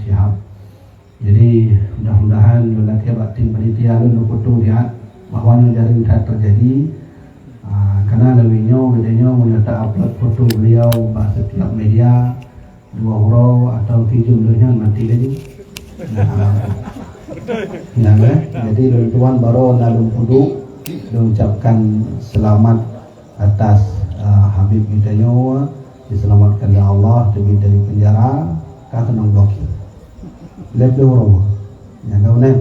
Syihab. Jadi mudah-mudahan lelaki bakti panitia lu kutu lihat bahawa jaring tak terjadi. Karena lebihnya bedanya menyerta upload foto beliau bahasa setiap media 2 huruf atau 7 jumlahnya nanti lagi. Jadi tuan baru dalam kudu mengucapkan selamat atas Habib kita nyawa diselamatkan oleh Allah dari penjara kata nang blokir lebih orang yang kau nih.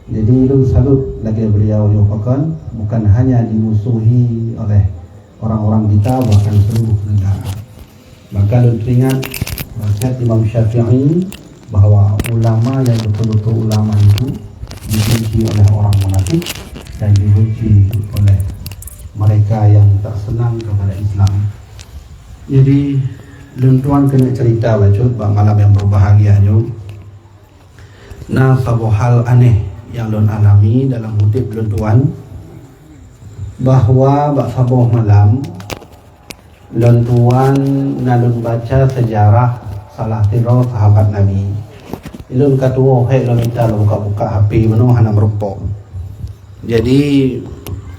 Jadi lu salut lagi beliau yupakan bukan hanya dimusuhi oleh orang-orang kita bahkan seluruh negara. Maka lu teringat nasihat Imam Syafi'i bahwa ulama yang betul-betul ulama itu dibenci oleh orang munafik dan dibenci oleh mereka yang tak senang kepada Islam. Jadi tuan kena cerita bacut malam yang berbahagia nyu. Nah, satu hal aneh yang lon alami dalam hidup tuan bahwa bak sabuh malam tuan nalun baca sejarah salah tiga sahabat Nabi. Ilun katuo hek lon minta buka-buka HP menu hana merupok. Jadi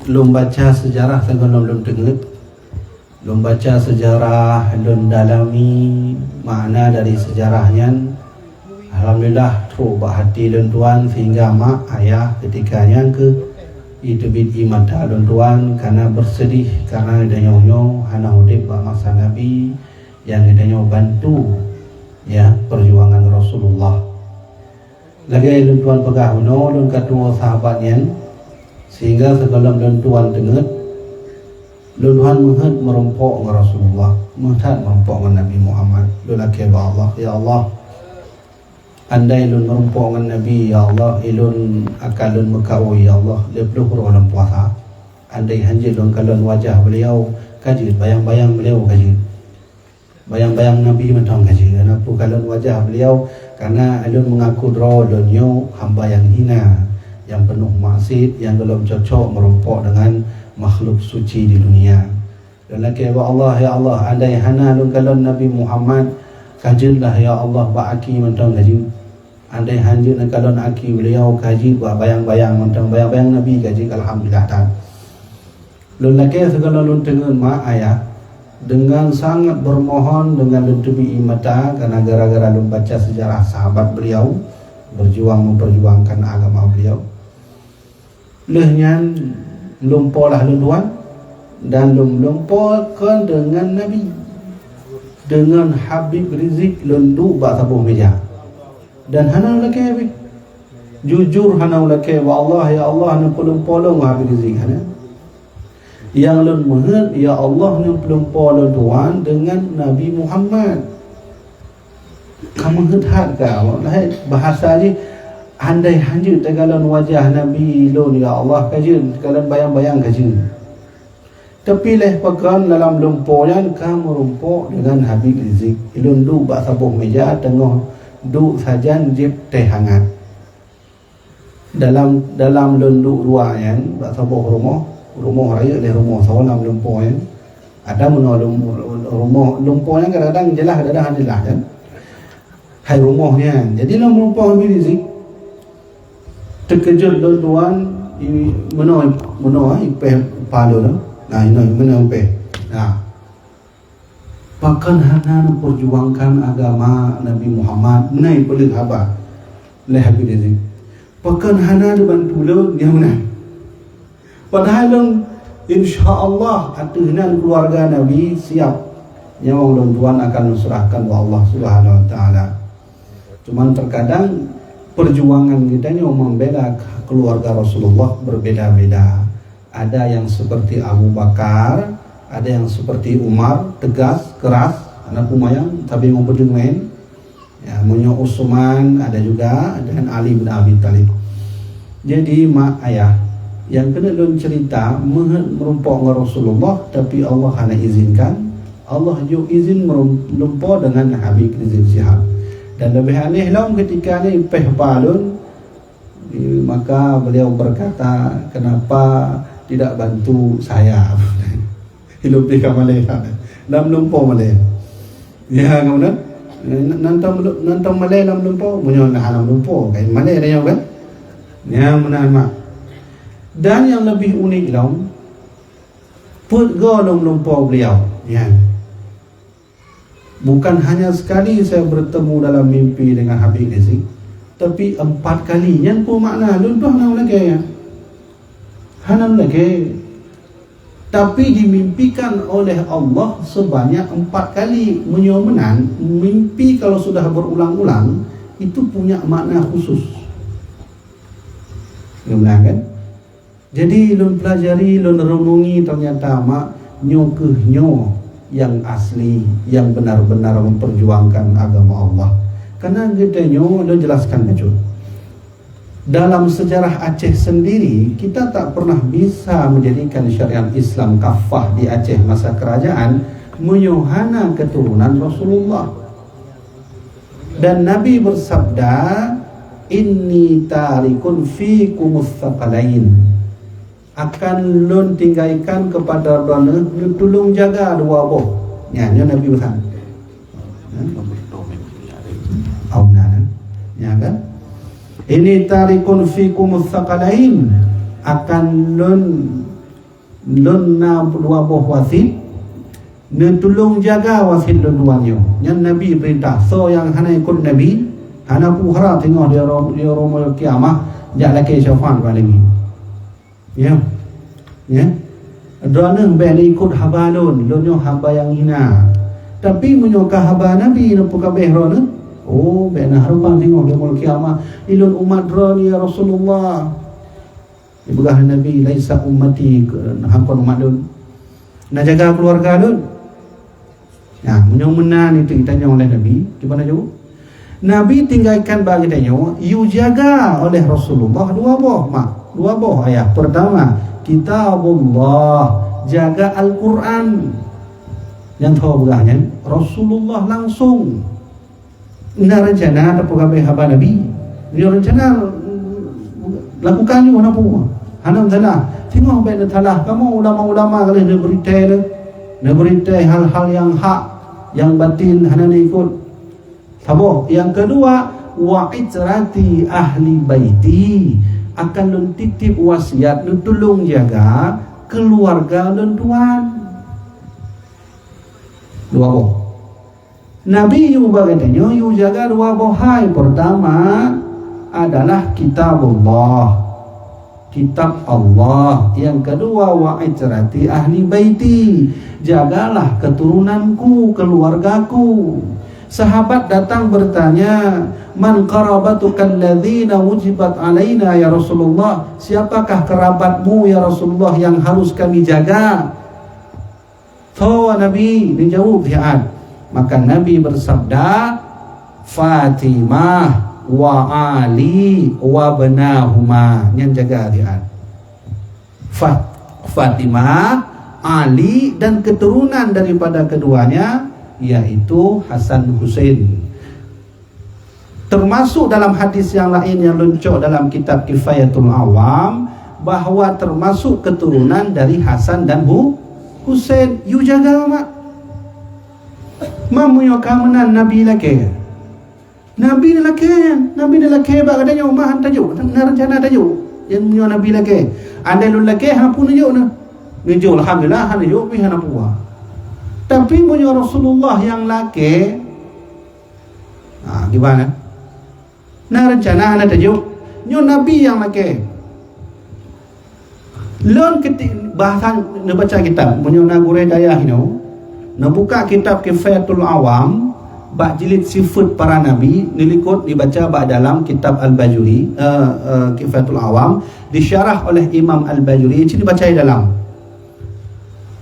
lum baca sejarah sebelum lum tenget, lum baca sejarah, lum dalami makna dari sejarahnya. Alhamdulillah tu hati lum tuan sehingga mak ayah ketikanya ke itu bid imata lum tuan karena bersedih karena adanya hana hudib masa Nabi yang adanya bantu ya perjuangan Rasulullah. Lagi lum tuan pegah lum kedua sahabatnya sehingga sebelum lum tuan dengar lum tuan menghad merompok dengan Rasulullah, menghad merompok dengan Nabi Muhammad. Lelaki Allah, ya Allah, andai lun merompok dengan Nabi, ya Allah, ilun akan lun mekau, ya Allah, lebih dalam puasa. Andai hanjil lun kalon wajah beliau kaji, bayang-bayang beliau kaji, bayang-bayang Nabi mentang kaji. Kenapa kalon wajah beliau? Karena alun mengaku dronyo hamba yang hina, yang penuh maksiat, yang belum cocok merompok dengan makhluk suci di dunia. Dan lagi Allah, ya Allah, andai hana lun kalon Nabi Muhammad kajilah ya Allah ba'aki mentang kaji. Andai hanjir kalon aki beliau kaji buat bayang-bayang mentang bayang-bayang Nabi kaji, alhamdulillah tan. Lun laki segala lun tengen mak ayah dengan sangat bermohon dengan letupi mata karena gara-gara lun baca sejarah sahabat beliau berjuang memperjuangkan agama beliau. Lehnya lumpolah luduan dan lumpokan dengan Nabi, dengan Habib Rizik lendu bak sabuh meja. Dan hana laki Habib jujur hana laki wa Allah, ya Allah hana polong-polong Habib Rizik hana yang lun menghad, ya Allah hana polong-polong tuan dengan Nabi Muhammad. Kamu menghad kau bahasa ni andai hanjir tegalan wajah Nabi lun, ya Allah kaji tegalan bayang-bayang kaji. Tapi leh pekan dalam lumpuhnya kamu rumpuk dengan Habib Rizik ilun du bak sabuh meja tengah du sajan jip teh hangat dalam lunduk ruangan bak sabuh rumah raya leh rumah sawalam lumpuhnya ada menol rumah lumpuhnya kadang-kadang jelas kadang-kadang jelas kan hai rumahnya. Jadi dalam lumpuh Habib Rizik terkejut tuan ini menoi ipeh palu dah. Nah ini mana ipeh. Nah bahkan hana memperjuangkan agama Nabi Muhammad naik pelik haba leh Habib Rizik. Bahkan hana dibantu lo dia mana. Padahal insya-Allah atuhnan keluarga Nabi siap nyawa tuan akan diserahkan wa Allah Subhanahu wa taala. Cuman terkadang perjuangan kita ni membela keluarga Rasulullah berbeda-beda. Ada yang seperti Abu Bakar, ada yang seperti Umar, tegas, keras, anak Umayyah, tapi mau perjuangan. Ya, Munyo Utsman ada juga, dan Ali bin Abi Thalib. Jadi mak ayah yang kena don cerita merumpok dengan Rasulullah, tapi Allah hanya izinkan. Allah juga izin merumpok dengan Habib Rizik Syihab. Dan lebih aneh lah ketika ni peh balun, maka beliau berkata, kenapa tidak bantu saya? Hidup di Malaysia, dalam lumpur Malaysia. Ya kemudian nantang Malay lam lumpo bunyo na halam lumpo kay Malay rin kan ya menamak. Dan yang lebih unik lam put golong lumpo beliau ya. Bukan hanya sekali saya bertemu dalam mimpi dengan Habib Rizik, tapi 4 kali yang pun makna luntuh hanam lagi ya. Hanam lagi. Tapi dimimpikan oleh Allah sebanyak 4 kali. Menyomenan, mimpi kalau sudah berulang-ulang itu punya makna khusus. Gimana kan? Jadi lun pelajari, lun renungi ternyata mak nyo yang asli, yang benar-benar memperjuangkan agama Allah. Karena kita nyo jelaskan kecil. Dalam sejarah Aceh sendiri, kita tak pernah bisa menjadikan syariat Islam kafah di Aceh masa kerajaan menyohana keturunan Rasulullah. Dan Nabi bersabda, inni tarikun fikumus thaqalain, akan lun tinggalkan kepada dona tolong jaga 2 boh. Ya, Nabi bersabda. Ya kan? Ini tarikun fikum tsaqalain, akan lun na 2 boh wasit, netulung jaga wasit lun duanyo. Yang Nabi perintah. So yang hana ikut Nabi, hana ku harap tengok dia romol kiamah, jak laki syafan paling. Ya. Ya. Dona beli ikut haba lun haba yang hina. Tapi menyoka haba Nabi no pokabeh rona. Oh, bena harapan tengok dia mul kiamah. Ilun umat droni ya Rasulullah. Ibugah Nabi laisa ummati hampun umat dun. Nak jaga keluarga dun. Ya, menyomenan itu ditanya oleh Nabi. Gimana jawab? Nabi tinggalkan bagi tanya, you jaga oleh Rasulullah 2 boh, mak. 2 boh ayat. Pertama, kitabullah, jaga Al-Quran. Yang tahu begahnya Rasulullah langsung ina rencana ada pegawai haba Nabi. Dia rencana lakukan ni mana pun. Hanam talah. Tengok baik talah. Kamu ulama-ulama kali nak berita hal-hal yang hak, yang batin hana ni ikut. Sabo. Yang kedua, wa itrati ahli baiti, akan lun titip wasiat lun tolong jaga keluarga lun tuan. 2 boh. Nabi yu bagatanya yu jaga 2 bohai. Pertama adalah kitabullah, kitab Allah. Yang kedua wa itrati ahli baiti, jagalah keturunanku, keluargaku. Sahabat datang bertanya, man qarabatuka alladzina wujibat alaina ya Rasulullah, siapakah kerabatmu ya Rasulullah yang harus kami jaga? So Nabi dijawab fi'ad. Maka Nabi bersabda, Fatimah wa Ali wa banahuma, yang jaga dia. Fatimah, Ali dan keturunan daripada keduanya, yaitu Hasan Husain. Termasuk dalam hadis yang lain yang luncur dalam kitab Kifayatul Awam, bahwa termasuk keturunan dari Hasan dan Husain. You jaga mak. Mamu yang kamenan Nabi laki. Nabi ni laki bak katanya umah tajuk. Rencana tajuk. Yang punya Nabi laki. Ada lu laki hapun tajuk na. Ngejuk alhamdulillah hana tajuk pi hana puah. Tapi punya Rasulullah yang laki. Gimana? Nah rencana hana tajuk. Nyo Nabi yang laki. Lon ketik bahasa nak baca kitab punya Nagure Dayah ini. Nak buka kitab Kifayatul Awam, bab jilid sifat para nabi, nilikut dibaca bab dalam kitab Al-Bajuri, Kifayatul Awam, disyarah oleh Imam Al-Bajuri. Ini dibaca dalam.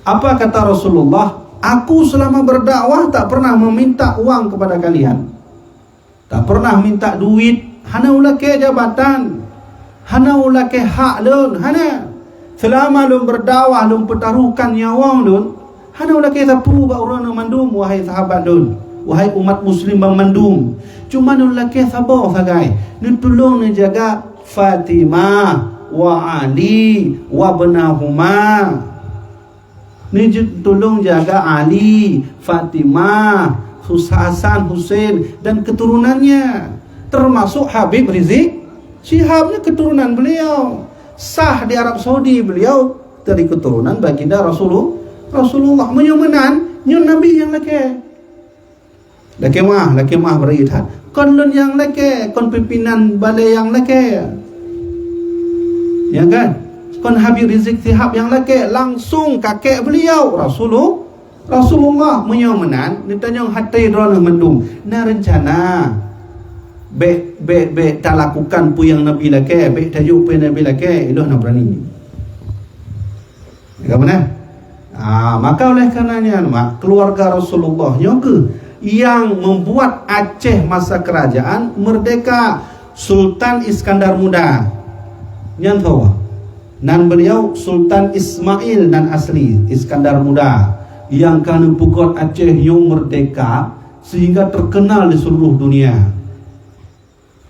Apa kata Rasulullah? Aku selama berdakwah tak pernah meminta uang kepada kalian. Tak pernah minta duit. Hana ulake jabatan. Hana ulake hak lun. Hana. Selama lun berdakwah, lun pertaruhkan nyawa lun, hana ulake tapu ba urang mandum, wahai sahabat lun, wahai umat muslim bang mandum. Cuma ulake sabar sagai. Ni tolong ni jaga Fatimah wa Ali wa banahuma. Ni tolong jaga Ali, Fatimah, Hasan, Husain dan keturunannya, termasuk Habib Rizik Syihabnya keturunan beliau. Sah di Arab Saudi beliau dari keturunan baginda Rasulullah. Menyumenan nyun Nabi yang laki mah beritan kon lun yang laki, kon pimpinan balai yang laki, ya kan, kon Habib Rizik Syihab yang laki, langsung kakek beliau Rasulullah menyumenan ditanya hatai drone mendung na rencana be tak lakukan pu yang Nabi lake, be tajuk pu Nabi lake, iluh nak berani. Ya mana? Maka oleh karenanya keluarga Rasulullah nyoke yang membuat Aceh masa kerajaan merdeka. Sultan Iskandar Muda nyanto nan beliau Sultan Ismail dan asli Iskandar Muda yang kan pukul Aceh yang merdeka sehingga terkenal di seluruh dunia.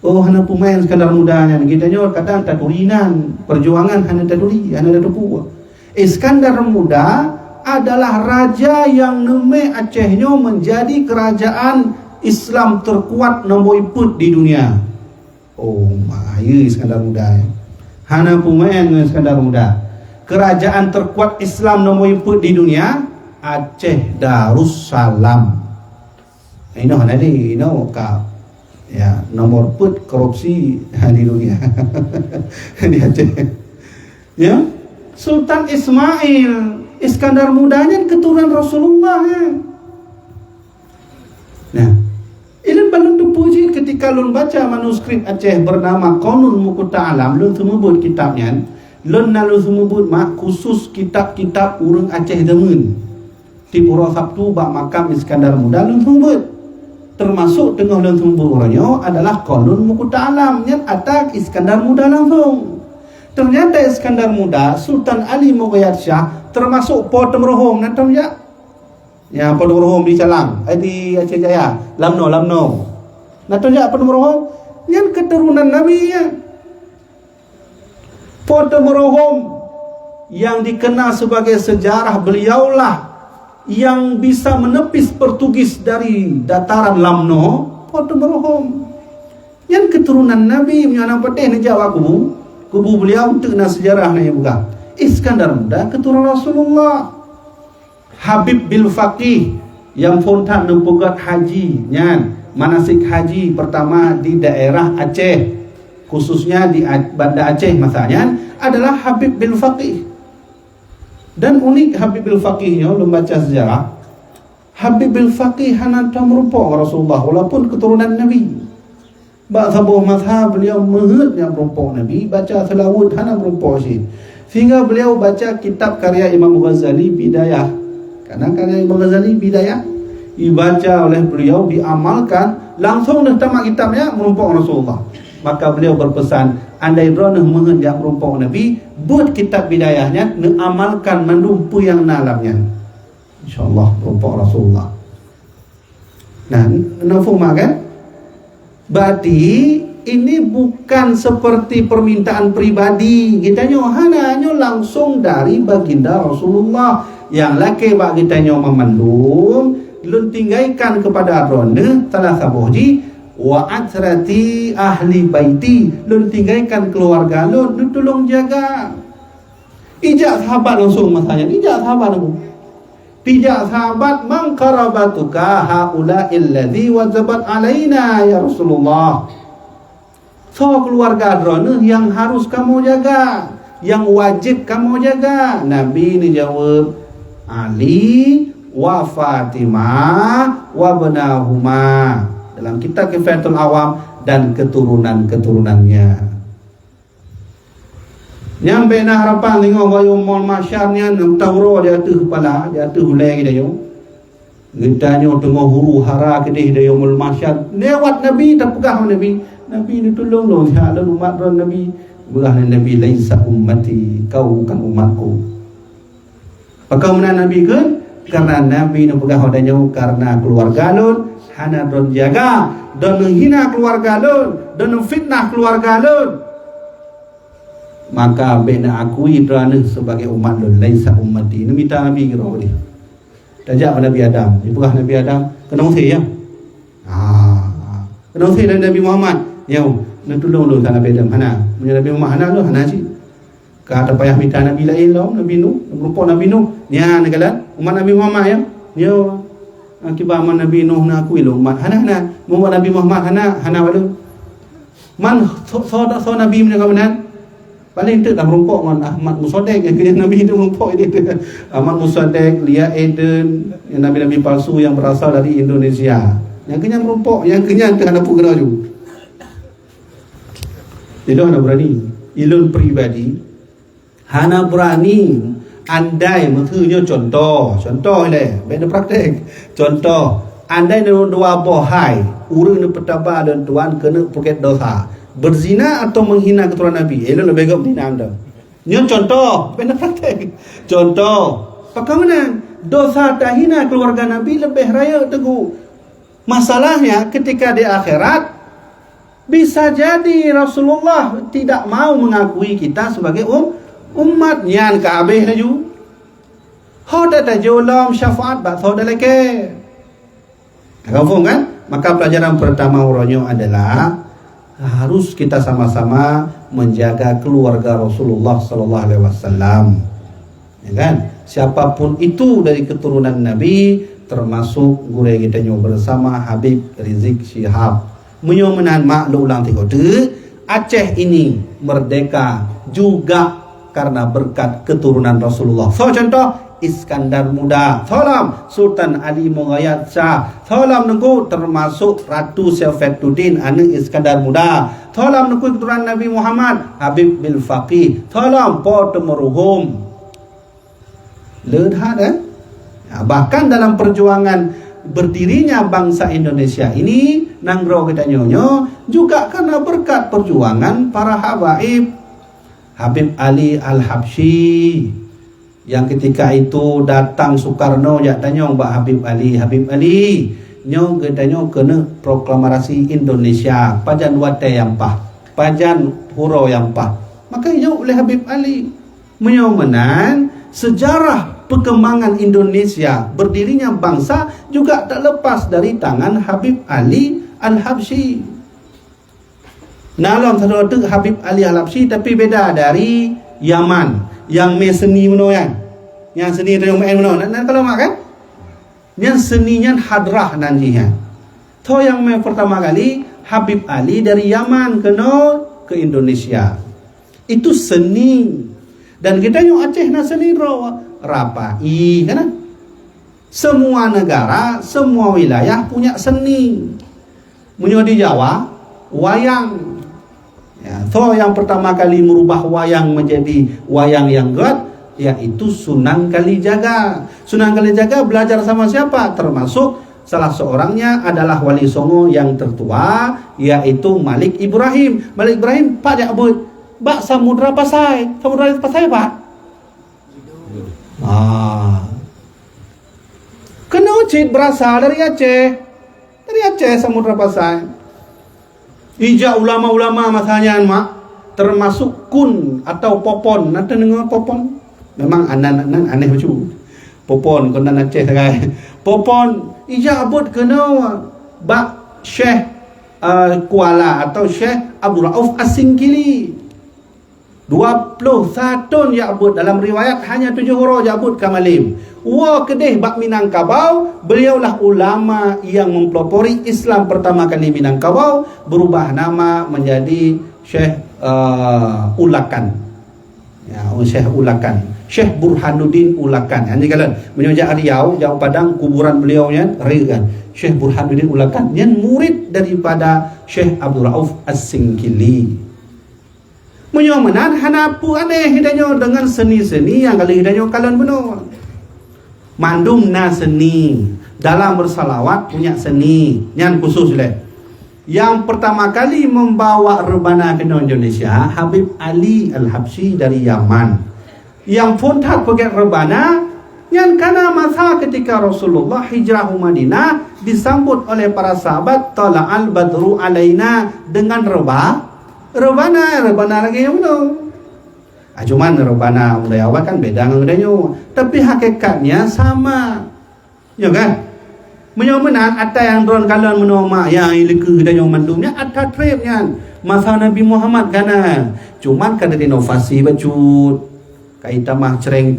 Oh, hana pemain Iskandar Mudanya kita nyor kadang tadurinan perjuangan hana taduri hana taduru. Iskandar Muda adalah raja yang neme Acehnya menjadi kerajaan Islam terkuat nombor iput di dunia. Oh, mahir Iskandar Muda. Hana pemain Iskandar Muda. Kerajaan terkuat Islam nombor iput di dunia Aceh Darussalam. Ini hana di ka ya nomor put korupsi di dunia di Aceh. Ya, Sultan Ismail Iskandar Mudanya keturunan Rasulullah ya. Nah, ini belum dipuji ketika lun baca manuskrip Aceh bernama Qanun Muqta Alam, lun semebut kitabnya, lun nalu semebut mak khusus kitab-kitab urang Aceh demen. Di Pura Sabtu bak makam Iskandar Muda lun semebut. Termasuk tengah lun semebut orangnya adalah Qanun Muqta Alam yang atak Iskandar Muda langsung. Ternyata Iskandar Muda, Sultan Ali Mughayat Shah termasuk Potem Rohom nantam ya. Ya, Potem Rohom di Calang, di Aceh Jaya, Lamno. Nantam ya Potem Rohom yang keturunan Nabi ya. Potem Rohom yang dikenal sebagai sejarah beliaulah yang bisa menepis Portugis dari dataran Lamno, Potem Rohom. Yang keturunan Nabi menyana petih ni jawab kubu beliau untuk sejarah ni buka. Iskandar Muda keturunan Rasulullah. Habib bil Faqih yang fontan nempugat haji nyan manasik haji pertama di daerah Aceh, khususnya di Banda Aceh masanya adalah Habib bil Faqih. Dan unik Habib bil Faqihnya membaca sejarah. Habib bil Faqih hana merupakan Rasulullah walaupun keturunan Nabi. Bak sabuh mazhab beliau menghut yang merupakan Nabi, baca selawat hana merupakan sih. Sehingga beliau baca kitab karya Imam Ghazali Bidayah. Karena karya Imam Ghazali Bidayah dibaca oleh beliau, diamalkan, langsung dah tamat kitabnya merupakan Rasulullah. Maka beliau berpesan, andai dronah menghut yang merupakan Nabi, buat kitab Bidayahnya, mengamalkan menumpu yang nalamnya. InsyaAllah merupakan Rasulullah. Nah, nafumah kan? Berarti ini bukan seperti permintaan pribadi. Kita hanya langsung dari baginda Rasulullah. Yang laki bak kita memandung, lun tinggalkan kepada ronde salah sabuji wa atrati ahli baiti, lun tinggalkan keluarga lun tolong jaga. Ijak sahabat langsung masanya, ijak sahabat aku. Tidak sahabat mangkarabatuka haula illadhi wajabat alaina ya Rasulullah. So keluarga drone yang harus kamu jaga, yang wajib kamu jaga. Nabi ni jawab Ali wa Fatimah wa banahuma dalam kitab Kifayatul Awam dan keturunan-keturunannya. Nyampe na harapan tengok bayu mon masyarnya nam tauro dia tu kepala dia tu hulai kita yo. Kita nyo tengok huru hara kedih dia mul masyar. Lewat Nabi tak pegah Nabi. Nabi ni tolong lo ya lalu umat Nabi. Belah Nabi laisa ummati, kau bukan umatku. Pakau mana Nabi ke? Karena Nabi nak pegah dia karena keluarga lun hana don jaga, don menghina keluarga lun, don fitnah keluarga lun. Maka bena akui kerana sebagai umat lun laisa ummati. Ini minta Nabi kira boleh. Tajak Nabi Adam. Ipukah Nabi Adam kena uthi ya. Kena uthi dari Nabi Muhammad. Yo, nak tolong lu tanah bedam hana. Punya Nabi Muhammad hana lu hana ji. Kata payah minta Nabi lain lo, Nabi Nuh, rupa Nabi Nuh. Nya negalan umat Nabi Muhammad ya. Yo, akibat aman Nabi Nuh nak akui lo umat hana umat Nabi Muhammad hana walu. Man so Nabi punya kawanan. Paling tu dah merumpok dengan Ahmad Musaddiq yang kena Nabi itu merumpok dia. Ahmad Musaddiq, Lia Eden, yang Nabi-Nabi palsu yang berasal dari Indonesia. Yang kena merumpok, yang kena kena kena juga. Itu hana berani. Ilun pribadi hana berani andai maksudnya contoh le, benda praktek. Contoh, andai dua bohai, urang ni petaba dan tuan kena puket dosa. Berzina atau menghina keturunan Nabi. Elok lebih gap dina anda. Nyon contoh, benda praktek. Contoh, bagaimana dosa tak hina keluarga Nabi lebih raya teguh. Masalahnya ketika di akhirat bisa jadi Rasulullah tidak mau mengakui kita sebagai umat nyan kabeh laju. Hoda ta jolam syafaat ba hoda leke. Kau kan? Maka pelajaran pertama uronyo adalah harus kita sama-sama menjaga keluarga Rasulullah sallallahu alaihi wasallam. Ya kan? Siapapun itu dari keturunan Nabi, termasuk guru kita bersama Habib Rizik Syihab. Menyomenan maklum ulang tiga Aceh ini merdeka juga karena berkat keturunan Rasulullah. So contoh Iskandar Muda, salam Sultan Ali Mughayat Shah, salam nunggu termasuk Ratu Saifuddin anak Iskandar Muda, salam nunggu keturunan Nabi Muhammad Habib bil Faqih, salam Port Meruhum. Lihat bahkan dalam perjuangan berdirinya bangsa Indonesia ini nanggro kita nyonyo juga karena berkat perjuangan para habaib. Habib Ali Al-Habsyi yang ketika itu datang Soekarno ya tanya Mbak Habib Ali nyo gedanyo kena proklamasi Indonesia pajan wate yang pah pajan huro yang pah maka nyo oleh Habib Ali menyomenan sejarah perkembangan Indonesia berdirinya bangsa juga tak lepas dari tangan Habib Ali Al-Habsyi. Nalom satu Habib Ali Al-Habsyi tapi beda dari Yaman yang seni menoyan yang seni yang main meno nan kalau mak kan yang seninya hadrah nanjinya to yang pertama kali Habib Ali dari Yaman ke Indonesia itu seni dan kita yang Aceh na seni rapai kan semua negara semua wilayah punya seni munyo di Jawa wayang. Ya, so yang pertama kali merubah wayang menjadi wayang yang god yaitu Sunan Kalijaga. Sunan Kalijaga belajar sama siapa? Termasuk salah seorangnya adalah Wali Songo yang tertua yaitu Malik Ibrahim. Malik Ibrahim Pak Jakbut Bak Samudra Pasai. Samudra Pasai Pak. Kena ucit berasal dari Aceh. Dari Aceh Samudra Pasai. Ijak ulama-ulama masanya mak termasuk kun atau popon. Nanti dengar popon. Memang anan aneh macam popon kena Aceh sekarang. Popon ijak abut kena bak Syekh Kuala atau Syekh Abdul Rauf As-Singkili. 21 ya abut dalam riwayat hanya 7 huruf ya abut kamalim. Wa kedeh bak Minangkabau, beliaulah ulama yang mempelopori Islam pertama kali Minangkabau, berubah nama menjadi Syekh Ulakan. Ya, Syekh Ulakan. Syekh Burhanuddin Ulakan. Ini kalau menyojak Riau, jauh Padang kuburan beliaunya kan. Syekh Burhanuddin Ulakan yang murid daripada Syekh Abdul Rauf As-Singkili. Menyomenan hanapu aneh hidayah dengan seni-seni yang kali hidayah kalian benar. Mandum na seni dalam bersalawat punya seni yang khusus leh. Yang pertama kali membawa rebana ke Indonesia Habib Ali Al-Habsyi dari Yaman. Yang puntat pakai rebana yang karena masa ketika Rasulullah hijrah ke Madinah disambut oleh para sahabat tala'al badru alaina dengan rebana lagi yang benar. Cuman rebana budaya awal kan beda dengan budaya. Tapi hakikatnya sama. Ya kan? Menang atas yang drone kalian menoma yang ilku dan yang mandumnya atas tripnya masa Nabi Muhammad kana. Cuman kada inovasi bacut. Kaita mah cereng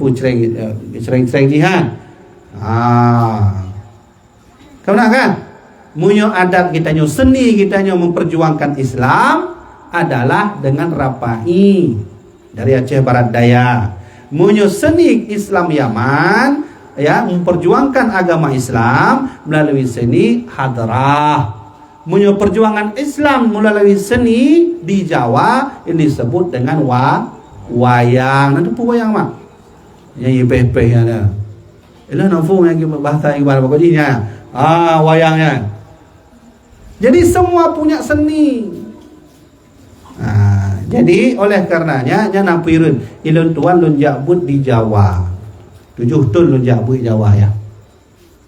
jihan. Kau nak kan? Munyo adat kita nyo seni kita nyo memperjuangkan Islam adalah dengan rapai dari Aceh Barat Daya. Munyo seni Islam Yaman ya memperjuangkan agama Islam melalui seni hadrah. Munyo perjuangan Islam melalui seni di Jawa yang disebut dengan wayang. Nanti pun wayang mak. Yang ipe-ipe ya. Ila nafu yang bahasa ibarat pokoknya. Wayangnya. Jadi semua punya seni. Jadi oleh karenanya nyana pirun ilun tuan lun jabut di Jawa. 7 tahun lun jabut Jawa ya.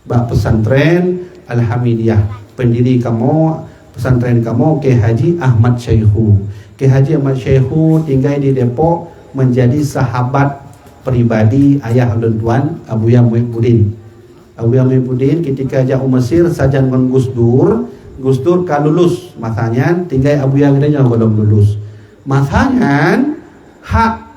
Bak pesantren Alhamdulillah. Pendiri kamu pesantren kamu Kiai Haji Ahmad Syaihu. Kiai Haji Ahmad Syaihu tinggal di Depok menjadi sahabat pribadi ayah lun tuan Abu Muhyiddin. Abu Muhyiddin ketika jauh Mesir sajan dengan Gus Dur kan lulus masanya tinggal Abu Muhyiddin belum lulus. Masanya hak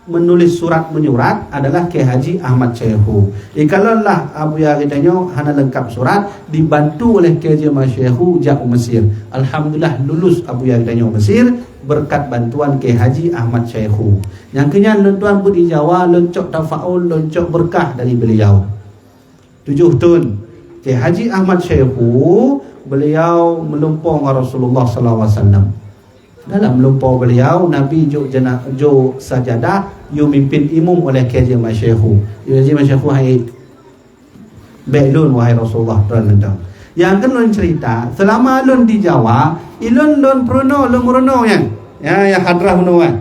menulis surat menyurat adalah Kiai Haji Ahmad Syaihu. Kalau lah Abu Muhyiddin hana lengkap surat dibantu oleh Kiai Haji Ahmad Syaihu jauh Mesir. Alhamdulillah lulus Abu Muhyiddin Mesir berkat bantuan Kiai Haji Ahmad Syaihu. Yang kenyang lentuan pun di Jawa loncok tafaul loncok berkah dari beliau. 7 tahun Kiai Haji Ahmad Syaihu beliau melumpur dengan Rasulullah SAW. Dalam melumpur beliau Nabi jo sajadah yu mimpin imum oleh Kiai Haji Ahmad Syaihu. Kiai Haji Ahmad Syaihu hai belun wahai Rasulullah SAW. Yang kan cerita selama lun di Jawa ilun lun pruno lun murono ya yang hadrah pruno kan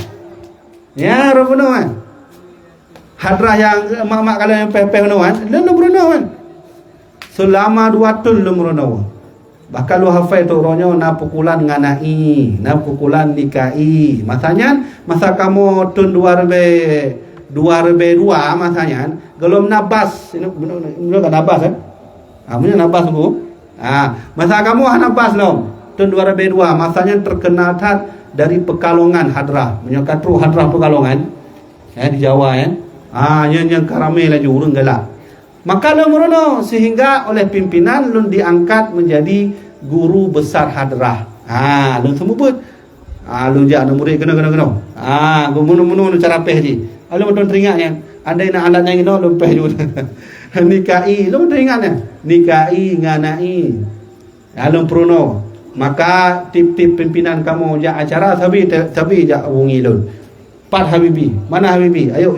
ya pruno kan hadrah yang mak-mak kalau yang pepeh pruno kan lun pruno kan selama 2 tahun lun murono. Bahkan lu hafal tu ronyo na pukulan nganai, na pukulan nikai. Masanya masa kamu tahun 2002 masanya gelom nabas, ini kan nabas kan? Punya nabas bu. Masa kamu nabas lom tahun 2002 masanya terkenal tat dari Pekalongan hadrah, menyokatru hadrah Pekalongan. Di Jawa ya. Yang karame lagi urung galak. Maka lu merono sehingga oleh pimpinan lu diangkat menjadi guru besar hadrah. Lu semubut. Lu jak nak murid kena. Gumunu cara peh ji. Lu betul teringatnya. Andai nak alatnya gitu lu peh juga. Nikai, lu teringatnya. Nikai nganai. Lu perono. Maka tip-tip pimpinan kamu jak acara sabi jak wungi lu. Pat Habibi. Mana Habibi? Ayo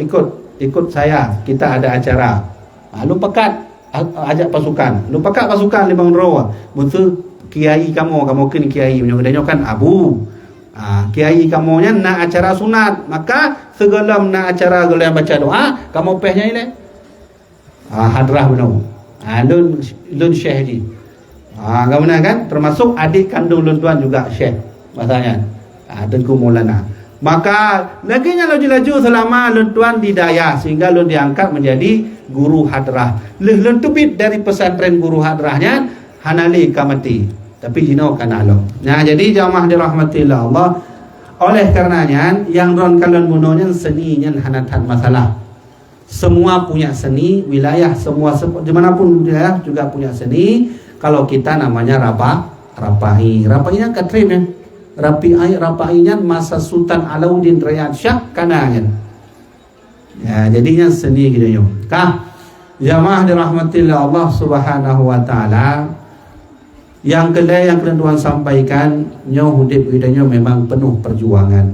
ikut saya. Kita ada acara. Lu pekat ajak pasukan. Lu pekat pasukan 5 roh. Betul kiai kamu kini kiai menyogadanya kan abu. Kiai kamunya nak acara sunat, maka segelam nak acara goleh baca doa, kamu pehnya ini. Hadrah benar. Lun syekh ji. Kamu kan termasuk adik kandung lun tuan juga syekh bahasanya. Tengku Maulana. Maka laginya laju-laju selama lun tuan didaya sehingga lun diangkat menjadi guru hadrah. Lun tubit dari pesantren guru hadrahnya hanali kamati. Tapi jino kanalo. Nah, jadi jamaah dirahmatillah Allah. Oleh karenanya yang ron kalian bunonya seninya hanatan masalah. Semua punya seni, wilayah semua dimanapun wilayah juga punya seni. Kalau kita namanya rapai. Rapainya katrim ya. Rapainya masa Sultan Alauddin Riyad Shah kananya. Ya, jadinya seni gitu yo. Jamaah dirahmatillah Allah Subhanahu wa taala. Yang kedua sampaikan nyo hudip hidupnya memang penuh perjuangan.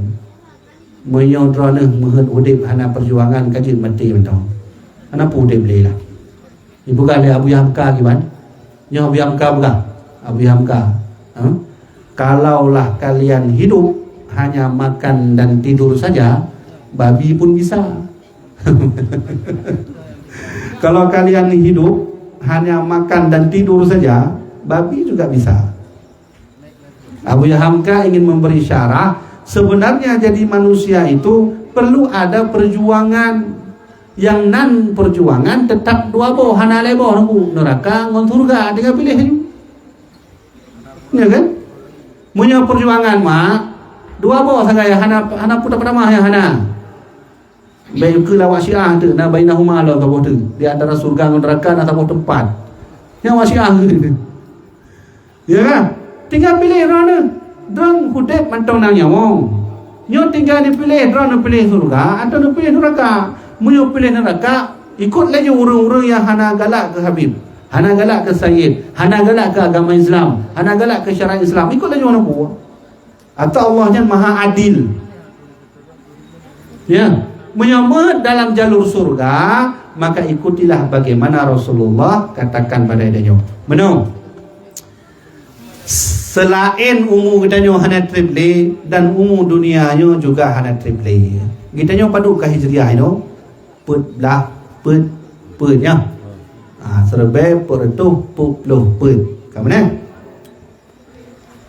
Menyo drone mehut hudip hana perjuangan kaji mati mentong. Ana hudip lelah. Ibu kali Abu Hamka gimana? Nyo Abu Hamka bukan? Abu Hamka. Kalaulah kalian hidup hanya makan dan tidur saja, babi pun bisa. Kalau kalian hidup hanya makan dan tidur saja, babi juga bisa. Abu Hamka ingin memberi syarah, sebenarnya jadi manusia itu perlu ada perjuangan. Yang nan perjuangan tetap dua boh, hana leboh nunggu neraka ngon surga, tinggal pilih aja. Ya kan? Punya perjuangan mak dua boh sagaya hana putar pertama ya hana. Baik ke lawak syiah tu, na bainahuma la taboh tu. Di antara surga ngon neraka na taboh tempat. Yang wasiah tu. Ya kan? Tinggal pilih rana. Drang hudep mantong nang nyawong. Nyo tinggal dipilih drang pilih surga atau pilih neraka. Munyo pilih neraka, ikut lagi orang-orang yang hana galak ke Habib, hana galak ke Sayyid, hana galak ke agama Islam, hana galak ke syariat Islam. Ikut lagi orang buat. Atau Allah yang maha adil. Ya, menyambut dalam jalur surga, maka ikutilah bagaimana Rasulullah katakan pada dia. Menung. Selain umur kita nyo hana triple dan umur dunianya juga hana triple. Kita nyo padu ke hijriah itu. Putnya serba peretuh puluh put kamana.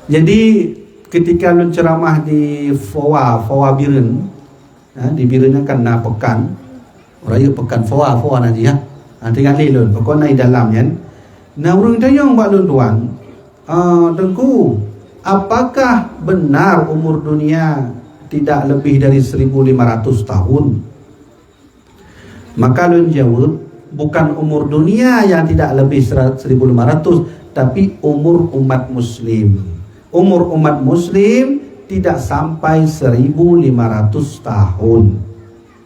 Jadi ketika lu ceramah di Fawa Biren, di Biren kan na pekan raya pekan Fawa nanti ya, nanti kali lun pokok naik dalamnya na urang tayong mbak lun tuan, tengku apakah benar umur dunia tidak lebih dari 1500 tahun? Maka lun jawab, bukan umur dunia yang tidak lebih 1500, tapi umur umat muslim. Umur umat muslim tidak sampai 1500 tahun.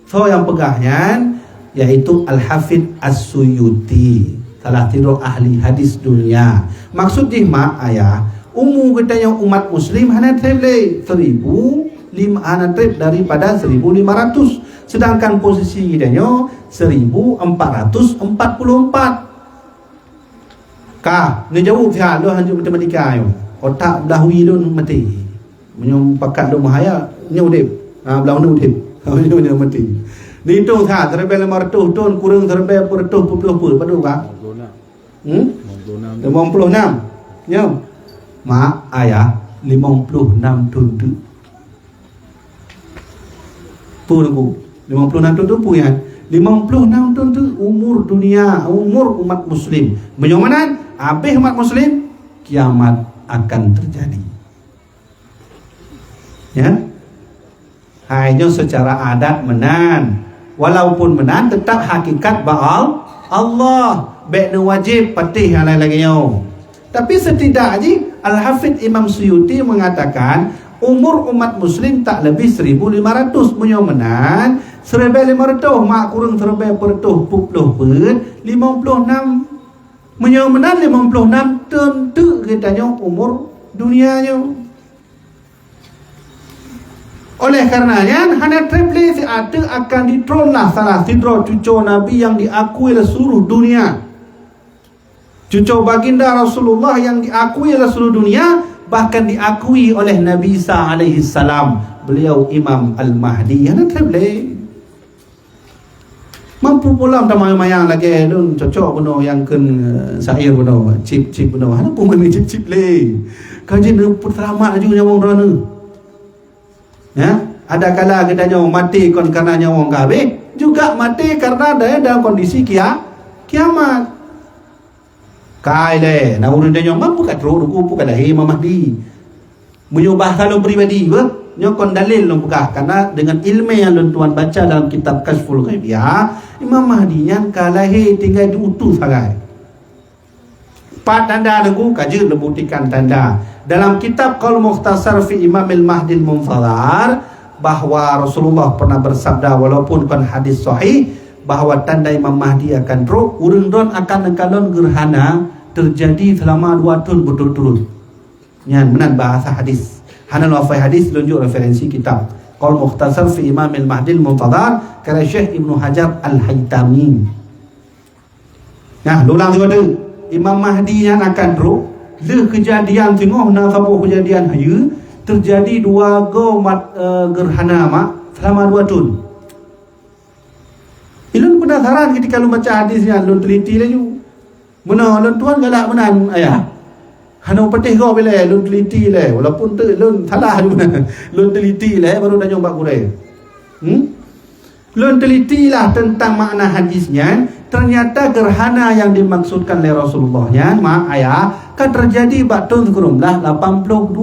So yang pegahnya yaitu Al-Hafidh As-Suyuti, salah satu ahli hadis dunia. Maksud di mak ayah, umur kita yang umat muslim hanya treble 1500 daripada 1500. Sedangkan posisi idanya 1444. Kah, ni jauh pihak lu hanjuk matematika yo. Otak belahwi lu mati. Menyum pakat lu mahaya, ni udip. Belah ni udip. Ni mati. Ni tu tha terbe 500 ton kurang terbe 100 padu ka? 56. 56. Nyom. Mak ayah 56 ton tu. Purgu 56 ton tu puyan. 56 ton tu umur dunia, umur umat muslim. Menyomanan habis umat muslim, kiamat akan terjadi. Ya. Hanya secara adat menan. Walaupun menan tetap hakikat ba'al Allah. Baik wajib patih yang lain lagi nyo. Tapi setidaknya Al-Hafidh Imam Suyuti mengatakan umur umat muslim tak lebih 1500. Menyomanan 1500 mak kurang 1500 56. Menyomanan 56 tentu katanya umur dunianya. Oleh karenanya hanya triple ada akan ditronlah salah sidro cucu Nabi yang diakui oleh seluruh dunia. Cucu baginda Rasulullah yang diakui oleh seluruh dunia, bahkan diakui oleh Nabi Isa alaihi salam. Beliau Imam Al-Mahdi. Hanya triple. Mampu pula mayang lagi dun cocok benar yang ken sair benar chip benar. Hanya pun ni chip le. Kaji nu putramat aju nyawang rana. Ya, ada kala kita nyawa mati kon karena nyawa gabe, juga mati karena ada dalam kondisi kiamat. Kaile, na urun dia nyawa bukan ro bukan dah Imam Mahdi. Menyubah kalau pribadi, nyokon dalil long buka karena dengan ilmu yang tuan baca dalam kitab Kashful Ghaibiyah, Imam Mahdi yang kalahi tinggal diutus sagai. 4 tanda lagu kaji membuktikan tanda. Dalam kitab Qaul Mukhtasar fi Imam Al-Mahdi Al-Muntazar, bahwa Rasulullah pernah bersabda walaupun bukan hadis sahih, bahwa tanda Imam Mahdi akan roh urang don akan kalon gerhana terjadi selama 2 tahun berturut-turut. Nyan menan bahasa hadis. Hana wafai hadis tunjuk referensi kitab Qaul Mukhtasar fi Imam Al-Mahdi Al-Muntazar karya Syekh Ibnu Hajar Al-Haytami. Nah, ulang tengok tu. Imam Mahdi yang akan roh le kejadian tengok na sabuh kejadian hayu terjadi 2 gerhana mak selama 2 tahun. Ilun penasaran ketika lu baca hadisnya, lu teliti lagi. Mana lu tuan galak menan ayah. Hanu petih kau bila lu teliti le walaupun tu lu salah juga. Lu teliti le baru dah nyoba kurai. Lun telitilah tentang makna hadisnya. Ternyata gerhana yang dimaksudkan oleh Rasulullahnya, mak ayah, kan terjadi batun sekurumlah 82.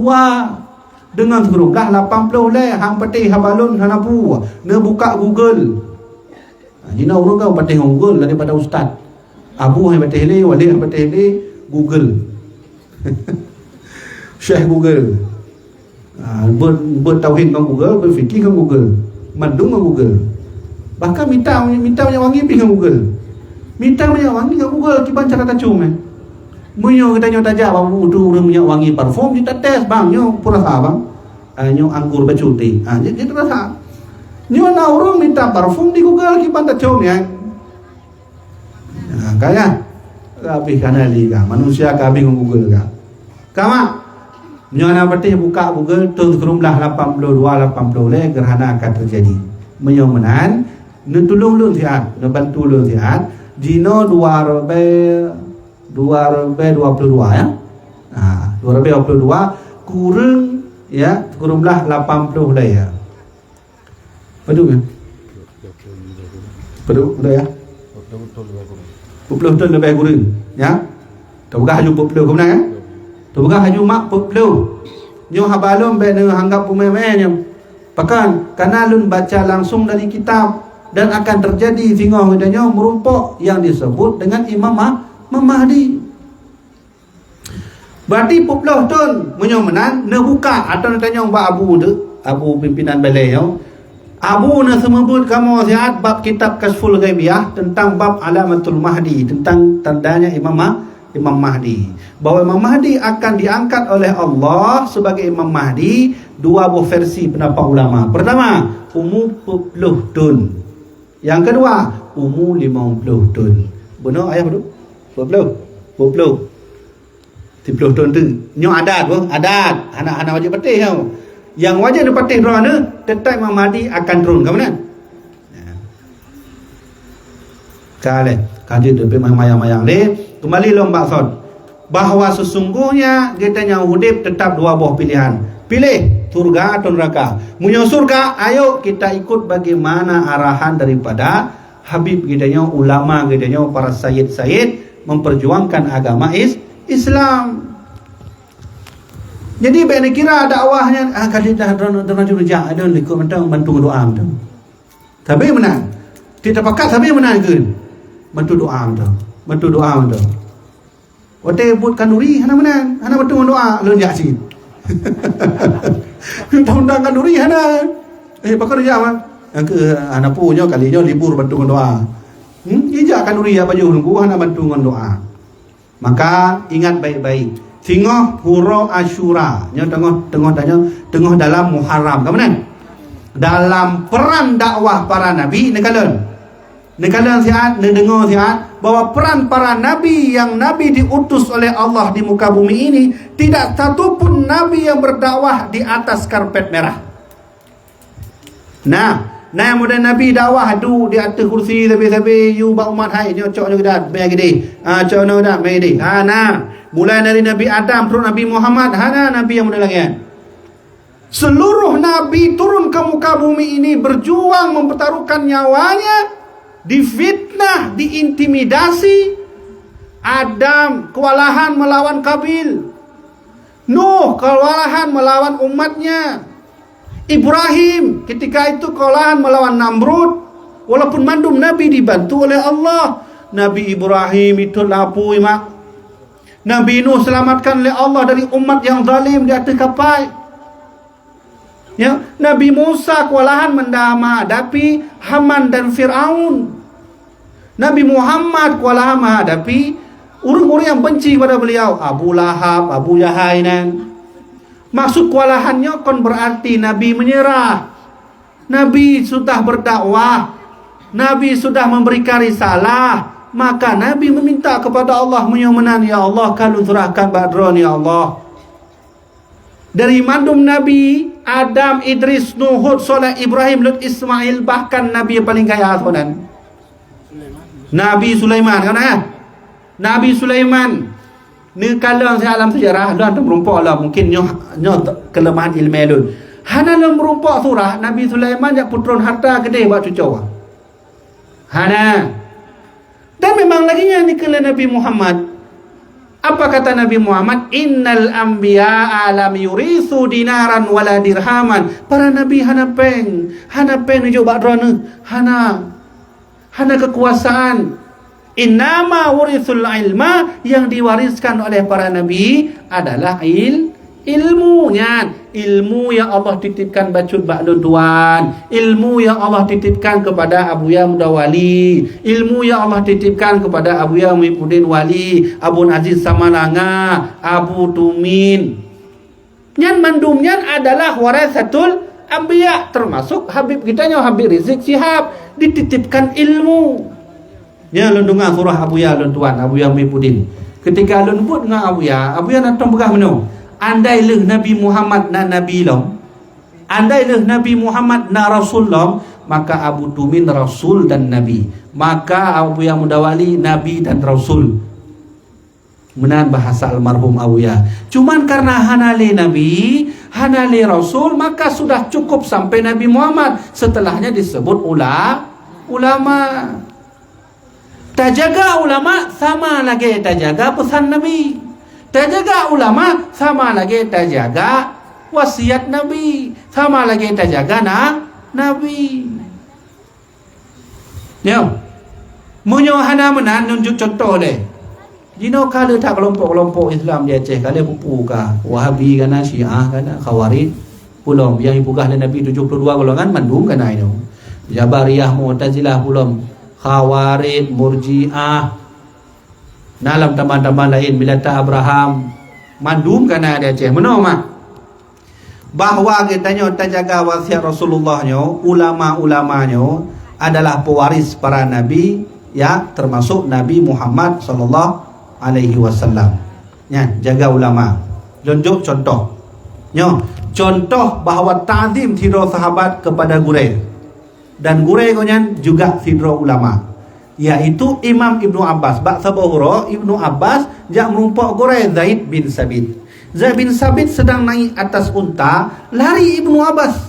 Dengan sekurumlah 80 leh hang patih habalun hanapu. Ne buka Google. Jina urang kau patih Google daripada ustaz. Abu yang patih le, wali yang patih le, Google. Syekh Google. Bertauhid dengan Google, berfikir dengan Google, mandung dengan Google. Bahkan minta banyak wangi pergi dengan Google. Minta banyak wangi dengan Google kiban cara tacung Munyo katanya tajak babu tu orang punya wangi parfum kita tes bang nyo purasa bang. Nyo anggur bacuti. Jadi rasa. Nyo na orang minta parfum di Google kiban tacung ya. Kaya kabeh kana liga manusia kabeh dengan Google ka. Kama nyo na berarti buka Google tu kerumlah 82 80 le gerhana akan terjadi. Munyo menan ne tulung lun siat, ne bantu lun siat. Jino 2022 ya. 2022 kurang ya, kuranglah 80 lah ya. Padu kan? Padu udah ya. 20 lebih kurang ya. Tugah haju 40 ke mana kan? Tugah haju mak 40. Nyo habalum be ne hanggap pememenya. Pakan karena lun baca langsung dari kitab dan akan terjadi singgung katanya merumpok yang disebut dengan Imam Mahdi. Berarti 40 tahun menyomenan ne buka atau tanya mbak Abu tu, Abu pimpinan balai yo. Abu ne semebut kamu sihat bab kitab Kasful Ghaibiyah tentang bab alamatul Mahdi, tentang tandanya Imam Mahdi. Bahwa Imam Mahdi akan diangkat oleh Allah sebagai Imam Mahdi, dua buah versi pendapat ulama. Pertama, umur 40 tahun. Yang kedua, umur 50 tahun. Benar ayah betul? 40 tahun tu. Nyo adat pun, adat. Anak-anak wajib patih tau. Yang wajib dia patih drone ni, tetap Imam Mahdi akan turun ke mana? Kale, kaji depe mayang-mayang ni, kembali lomba sod. Bahawa sesungguhnya kita nya hudib tetap dua buah pilihan. Pilih surga atau neraka. Munyo surga, ayo kita ikut bagaimana arahan daripada Habib kita nya, ulama kita nya, para sayyid-sayyid memperjuangkan agama Islam. Jadi baik kira dakwahnya kali dah rajul rejak ada ikut mentang bantu doa tu. Tapi menang. Tidak pakat tapi menang ke? Bantu doa tu. Bantu doa tu. Wate buat kanuri hana menang. Hana bantu doa lun jasin. Undang kanuri hana. Pakar rejak mah. Yang ke anak punya kalinya libur bantu doa. Ijak kanuri apa je nunggu hana bantu doa. Maka ingat baik-baik. Tengah huro Asyura, nyo tengah dalam Muharram, kemudian dalam peran dakwah para nabi nekalan sihat dengar sihat bahwa peran para nabi yang nabi diutus oleh Allah di muka bumi ini, tidak satu pun nabi yang berdakwah di atas karpet merah. Nah yang muda nabi dakwah adu di atas kursi sabi you ba umat hai nyo cok nyo gedat be gede cok nyo gedat be gede mulai dari Nabi Adam turun Nabi Muhammad, hana nabi yang muda lagi. Seluruh nabi turun ke muka bumi ini berjuang mempertaruhkan nyawanya, difitnah, diintimidasi. Adam kewalahan melawan Kabil, Nuh kewalahan melawan umatnya, Ibrahim ketika itu kewalahan melawan Namrud. Walaupun mandum nabi dibantu oleh Allah. Nabi Ibrahim itu lapui mak. Nabi Nuh selamatkan oleh Allah dari umat yang zalim di atas kapal. Ya, Nabi Musa kewalahan menghadapi Haman dan Fir'aun. Nabi Muhammad kewalahan menghadapi orang-orang yang benci kepada beliau, Abu Lahab, Abu Jahainan. Maksud kewalahannya kan berarti Nabi menyerah. Nabi sudah berdakwah, Nabi sudah memberikan risalah. Maka Nabi meminta kepada Allah menyumenan, ya Allah kalau surahkan badron ya Allah. Dari mandum Nabi Adam, Idris, Nuh, Hud, Saleh, Ibrahim, Lut, Ismail, bahkan Nabi yang paling kaya akhiran Nabi Sulaiman kan ya? Nabi Sulaiman ni kalau alam sejarah dan merumpak lah mungkin nyo kelemahan ilmu lun. Hana lun merumpak surah Nabi Sulaiman jak putron harta gede buat cucu. Hana. Dan memang lagi ni kala Nabi Muhammad. Apa kata Nabi Muhammad? Innal anbiya'a lam yurithu dinaran wala dirhaman. Para nabi hana peng nujuk bakdrana. Hana kekuasaan. Innama warithul ilma, yang diwariskan oleh para nabi adalah ilmunya. Ilmu yang Allah titipkan bacut ba'lun tuan, ilmu yang Allah titipkan kepada Abuya Mudawali, ilmu yang Allah titipkan kepada Abuya Muhyiddin Wali, Abun Aziz Samalanga, Abu Tumin. Yang mandumnya adalah warasatul anbiya, termasuk Habib kita Habib Rizik Syihab, dititipkan ilmu. Ya lundungan surah Abuya lun tuan, Abuya Muhyiddin. Ketika lun buat dengan Abuya nak tong begah meno. Andailah Nabi Muhammad na Nabi long, andailah Nabi Muhammad na Rasul long, maka Abu Tumin Rasul dan Nabi, maka Abuya Mudawali Nabi dan Rasul. Menan bahasa almarhum Abuya. Cuman karena hanale Nabi, hanale Rasul, maka sudah cukup sampai Nabi Muhammad. Setelahnya disebut ulama. Terjaga ulama sama lagi terjaga pesan Nabi. Terjaga ulama sama lagi terjaga wasiat Nabi, sama lagi terjaga Nabi. Ya. Munyo hana menan nunjuk contoh deh. Jino kala tak kelompok-kelompok Islam dia Aceh kala pupu ka Wahabi kana Syiah kana Khawarij pulom yang ibugah le Nabi 72 golongan mandung kana itu. Jabariyah, Mu'tazilah pulom, Khawarij, Murji'ah. Dalam teman-teman lain bila tak Abraham mandum kana dia Aceh meno mak bahwa kitanya terjaga wasiat Rasulullahnya, ulama-ulamanya adalah pewaris para nabi, ya, termasuk Nabi Muhammad sallallahu alaihi wasallam. Ya, jaga ulama. Tunjuk contoh. Contoh bahawa ta'zim tidro sahabat kepada gureh. Dan gureh konyan juga tidro ulama. Yaitu Imam Ibnu Abbas. Bak sabahura Ibnu Abbas jak merumpak gureh Zaid bin Sabit. Zaid bin Sabit sedang naik atas unta, lari Ibnu Abbas.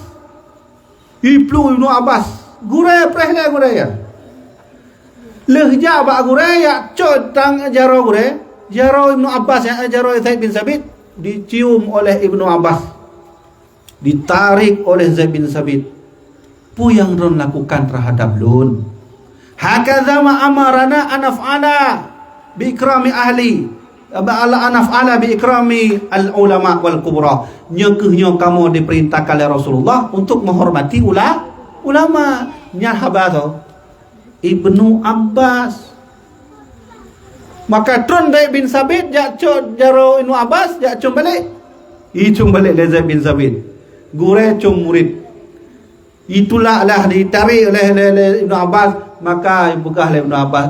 Ibnu Abbas. Gureh prehlah gureh ya. Lehja bak gureh ya cotang jaro gureh. Jaro Ibnu Abbas ya, jaro Zaid bin Sabit dicium oleh Ibnu Abbas. Ditarik oleh Zaid bin Sabit. Pu yang ron lakukan terhadap lun. Hakadha ma amarana anaf'ala bi ikrami ahli. Ba'ala anaf'ala bi ikrami al-ulama wal kubra. Nyekehnya kamu diperintahkan oleh Rasulullah untuk menghormati ulama. Nyahaba tu Ibnu Abbas. Maka tron Zaid bin Sabit jak jaro Ibnu Abbas jak cum balik. Icung balik le Zaid bin Sabit. Gure cum murid. Itulah lah ditarik oleh Ibnu Abbas, maka ibugah oleh Ibnu Abbas.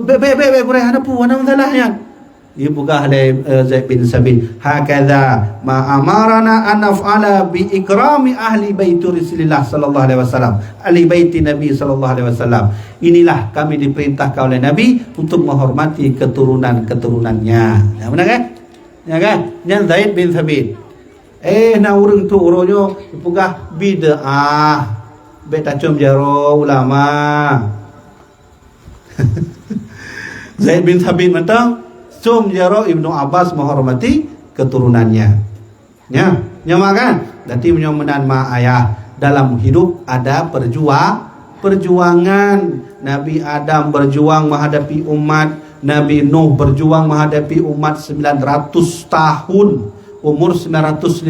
Be gure ana pu ana masalahnya. Ibugah oleh Zaid bin Sabit. Hakadha ma amarana an naf'ala bi ikrami ahli bait Rasulillah sallallahu alaihi wasallam. Ahli bait Nabi sallallahu alaihi wasallam. Inilah kami diperintahkan oleh Nabi untuk menghormati keturunan-keturunannya. Ya benar kan? Ya kan? Yang Zaid bin Sabit. Na urang tu uronyo ibugah bid'ah. Beta cum jaro ulama. Zaid bin Sabit mentang cum jaro Ibnu Abbas menghormati keturunannya. Ya, nyamakan. Berarti menyomenan ma ayah. Dalam hidup ada perjuangan. Nabi Adam berjuang menghadapi umat, Nabi Nuh berjuang menghadapi umat 900 tahun. Umur 950,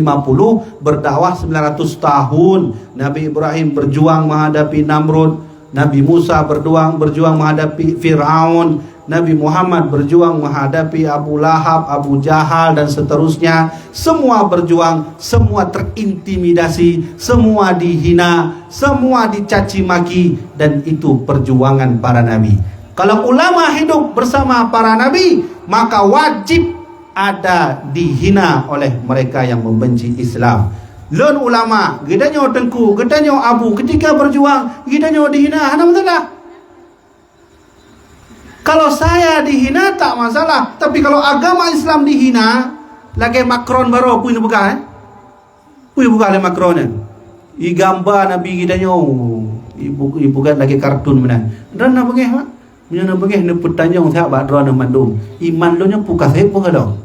berdakwah 900 tahun. Nabi Ibrahim berjuang menghadapi Namrud, Nabi Musa berjuang menghadapi Fir'aun, Nabi Muhammad berjuang menghadapi Abu Lahab, Abu Jahal dan seterusnya. Semua berjuang, semua terintimidasi, semua dihina, semua dicaci maki, dan itu perjuangan para nabi. Kalau ulama hidup bersama para nabi, maka wajib ada dihina oleh mereka yang membenci Islam. Lun ulama, gedanya tengku, gedanya abu, ketika berjuang, gedanya dihina, ada masalah. Kalau saya dihina tak masalah, tapi kalau agama Islam dihina, lagi Macron baru punya buka, punya buka le Macron. I gambar Nabi gedanya, ibu kan lagi kartun menan. Dan nak bengeh mak. Punya nak bengeh ne petanjong saya badra na mandum. Iman lo nya pukas he pun kalau.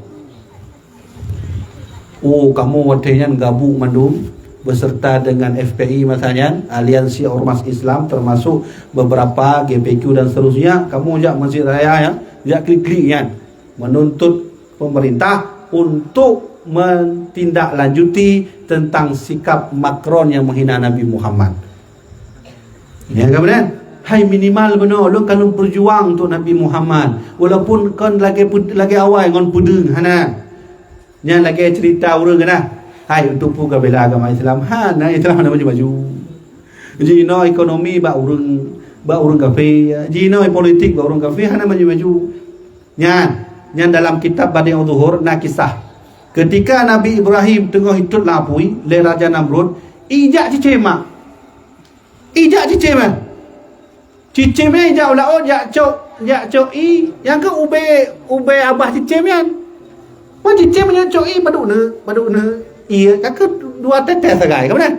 Oh, kamu wadenya gabung mandum beserta dengan FPI misalnya, Aliansi Ormas Islam termasuk beberapa GPQ dan seterusnya, kamu jak Masjid Raya ya, jak klik-klik ya, menuntut pemerintah untuk menindaklanjuti tentang sikap Macron yang menghina Nabi Muhammad. Ya kemudian, hai minimal benar lo kalau berjuang untuk Nabi Muhammad, walaupun kan lagi awal ngon pudeng hana. Yang lagi cerita orang kena. Hai untuk puga bela agama Islam. Nah Islam mana maju. Jino ekonomi ba urang kafe. Jino politik ba urang kafe hana maju. Nyan dalam kitab Badi' Zuhur na kisah. Ketika Nabi Ibrahim tengah hidup lapui le Raja Namrud, ijak cicema. Cicema ijak ulao jak cok i yang ke ube abah cicemian. Wan cicem nya cok i badu ne. Iya, kakak dua tetes sagai, kamu kan?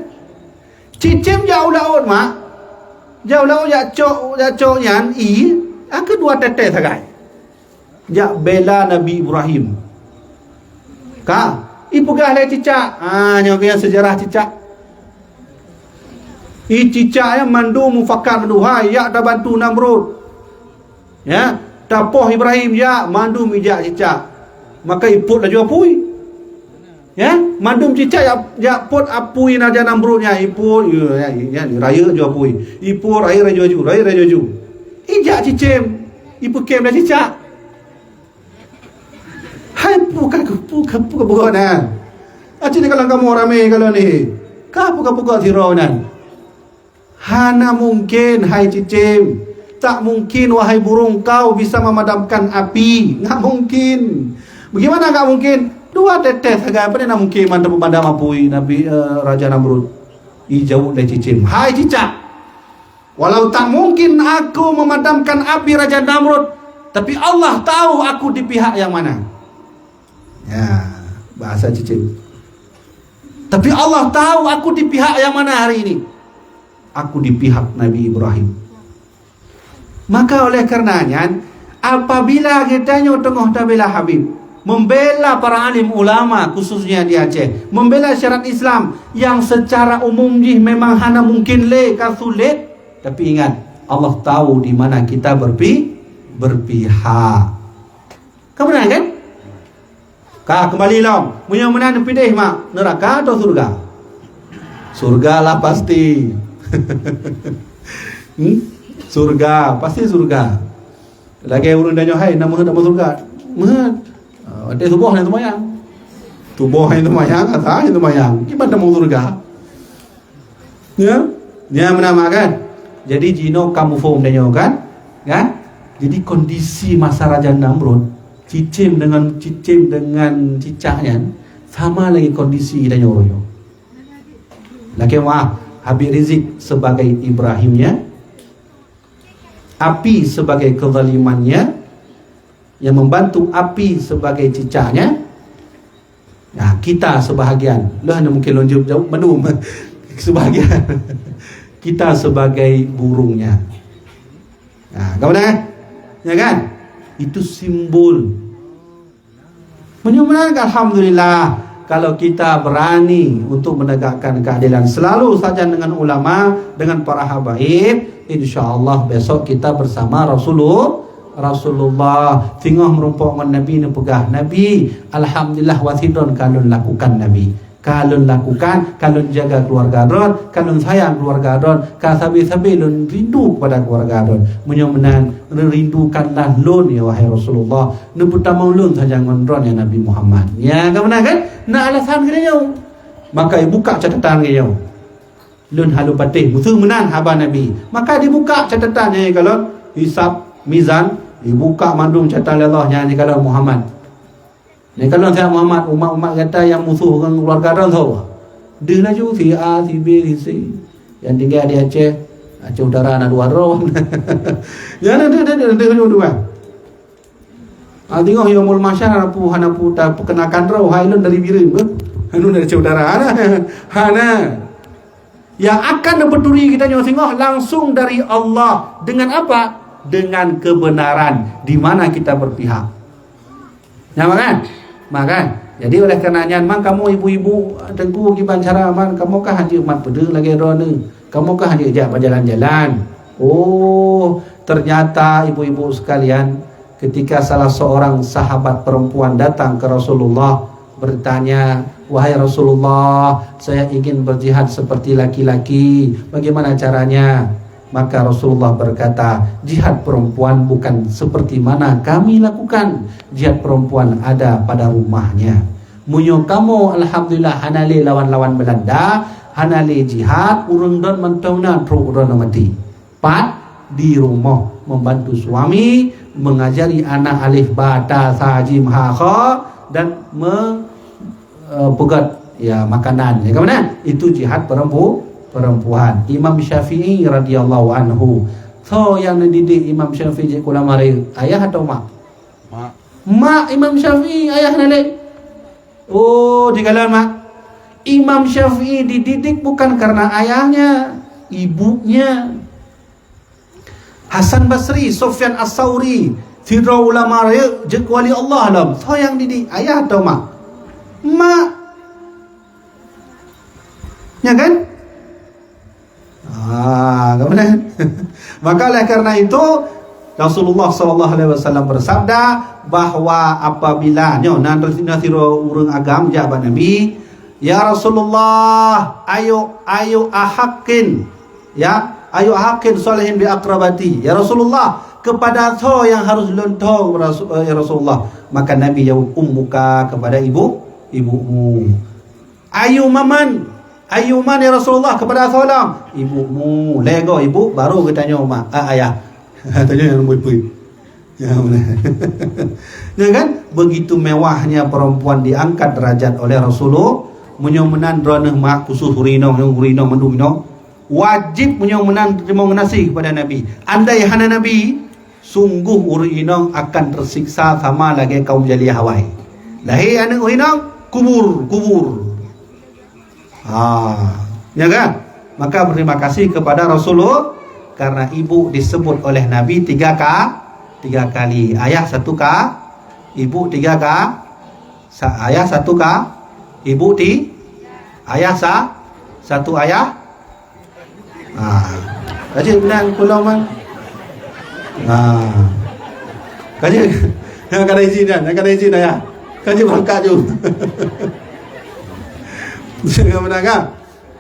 Cicem jauh laut mak, jauh laut ya cok yan, aku dua tetes sagai. Ya bela Nabi Ibrahim. Kak, ibu gah le cicak, nyonya sejarah cicak. Cicak yang mandu mufakkar duhai, ya dah bantu Namrud. Ya, tapoh Ibrahim ya mandu mijak cicak. Maka iput dah jua pui. Ya, mandum cicak ya pot apui Raja Namrudnya ipur ya raya jua pui. Ipur raya ju. Ijak cicem, ipu kem dah cicak. Hai puka bukan. Aci ni kalau kamu ramai kalau ni. Ka puka sirau nan. Hana mungkin hai cicem. Tak mungkin wahai burung kau bisa memadamkan api. Enggak mungkin. Bagaimana enggak mungkin? Dua tetes agak apa nak mungkin mantap pada mapui Nabi Raja Namrud. Jauh dari cicim. Hai cicak. Walau tak mungkin aku memadamkan api Raja Namrud, tapi Allah tahu aku di pihak yang mana. Ya, bahasa cicim. Tapi Allah tahu aku di pihak yang mana hari ini. Aku di pihak Nabi Ibrahim. Maka oleh karenanya, apabila kita tengah bela Habib, membela para alim ulama khususnya di Aceh, membela syariat Islam yang secara umum memang hana mungkin sulit, tapi ingat Allah tahu di mana kita berpihak. Kamu benar kan? Kak kembali long, punya mana pilih mak, neraka atau surga? Surga lah pasti. Surga pasti surga. Lagi urang danyo hai nama surga. Ada tubuh yang tumayang. Tubuh yang tumayang, kata yang tumayang. Gimana mau surga? Ya, dia menamakan. Jadi jino kamu form dia kan? Jadi kondisi masa Raja Namrud, cicim dengan cicaknya sama lagi kondisi dia royo. Lagi Habib Rizik sebagai Ibrahimnya, api sebagai kezalimannya, yang membantu api sebagai cicaknya. Nah, kita sebahagian. Lah mungkin lonjok jauh mendum sebahagian. Kita sebagai burungnya. Nah, kemudian ya kan? Itu simbol. Menyumbangkan alhamdulillah kalau kita berani untuk menegakkan keadilan selalu saja dengan ulama, dengan para habaib, insyaallah besok kita bersama Rasulullah tengah merupakan Nabi ni pegah Nabi. Alhamdulillah wasidon kalun lakukan Nabi. Kalun lakukan, kalun jaga keluarga don, kalun sayang keluarga don, kasabi-sabi lun rindu kepada keluarga don. Menyomenan rindukanlah lun ya wahai Rasulullah. Nu pertama lun saja ngonron ya Nabi Muhammad. Ya kamu kan? Na alasan kena maka buka catatan kena lun halu patih musuh menan haba Nabi. Maka dibuka catatannya kalau hisab mizan dibuka mandum catatan Allah nyanyi kalau Muhammad. Ni kalau saya Muhammad umat-umat kata yang musuh dengan keluarga orang tahu. Dia laju si A, si B, si C. Yang tinggal di Aceh utara ada dua roh. Ya ada dua. Tengok Yaumul Mahsyar hanapu tak perkenakan roh hailun dari birin. Hanun dari Aceh utara. Hana. Yang akan berduri kita tengok langsung dari Allah. Dengan apa? Dengan kebenaran, di mana kita berpihak. Ya makan. Jadi oleh karenanya man kamu ibu-ibu tengku giban cara man kamu kah haji umat pedeng lagi rone. Kamu kah haji ajak berjalan-jalan. Oh, ternyata ibu-ibu sekalian, ketika salah seorang sahabat perempuan datang ke Rasulullah bertanya, "Wahai Rasulullah, saya ingin berjihad seperti laki-laki. Bagaimana caranya?" Maka Rasulullah berkata, jihad perempuan bukan seperti mana kami lakukan. Jihad perempuan ada pada rumahnya. Munyo kamu alhamdulillah hanale lawan-lawan Belanda, hanale jihad urung don mentongna truk don mati. Pat di rumah membantu suami mengajari anak alif ba ta sa jim ha kha dan pegat ya makanan. Ya kemana? Itu jihad perempuan. Imam Syafi'i radhiyallahu anhu. So yang dididik Imam Syafi'i kula mari ayah atau mak? Mak Imam Syafi'i ayah nale. Oh, dikalan mak. Imam Syafi'i dididik bukan karena ayahnya, ibunya. Hasan Basri, Sufyan As-Sauri, Fidra ulama je wali Allah lam. So yang didik ayah atau mak? Mak. Ya kan? Kemudian maka oleh karena itu Rasulullah SAW bersabda bahwa apabila nanti urang agam jabat Nabi, ya Rasulullah, ayo ahakin, ya ayo ahakin solehin bi akrabati, ya Rasulullah, kepada so yang harus lontoh ya Rasulullah. Maka Nabi jawab, ummuka, kepada ibumu. Ayo maman, ayuman ya Rasulullah, kepada seorang ibumu. Lego ibu baru kita tanya mak ayah. Tanya yang bui-bui. Ya kan? Begitu mewahnya perempuan diangkat derajat oleh Rasulullah. Menyomenan drone mak khusus hurino mendumino. Wajib menyomenan terima nasi kepada Nabi. Andai hana Nabi, sungguh urino akan tersiksa sama lagi kaum Jaliyah Hawai. Lahi anak urino kubur. Ya kan? Maka berterima kasih kepada Rasulullah karena ibu disebut oleh Nabi tiga kali. Ayah 1 k, ibu 3 k, ayah 1 k, ibu ayah 1 ayah. Kaji benar pulau man. Kaji nak ada izin ayah. Kaji berangkat juga.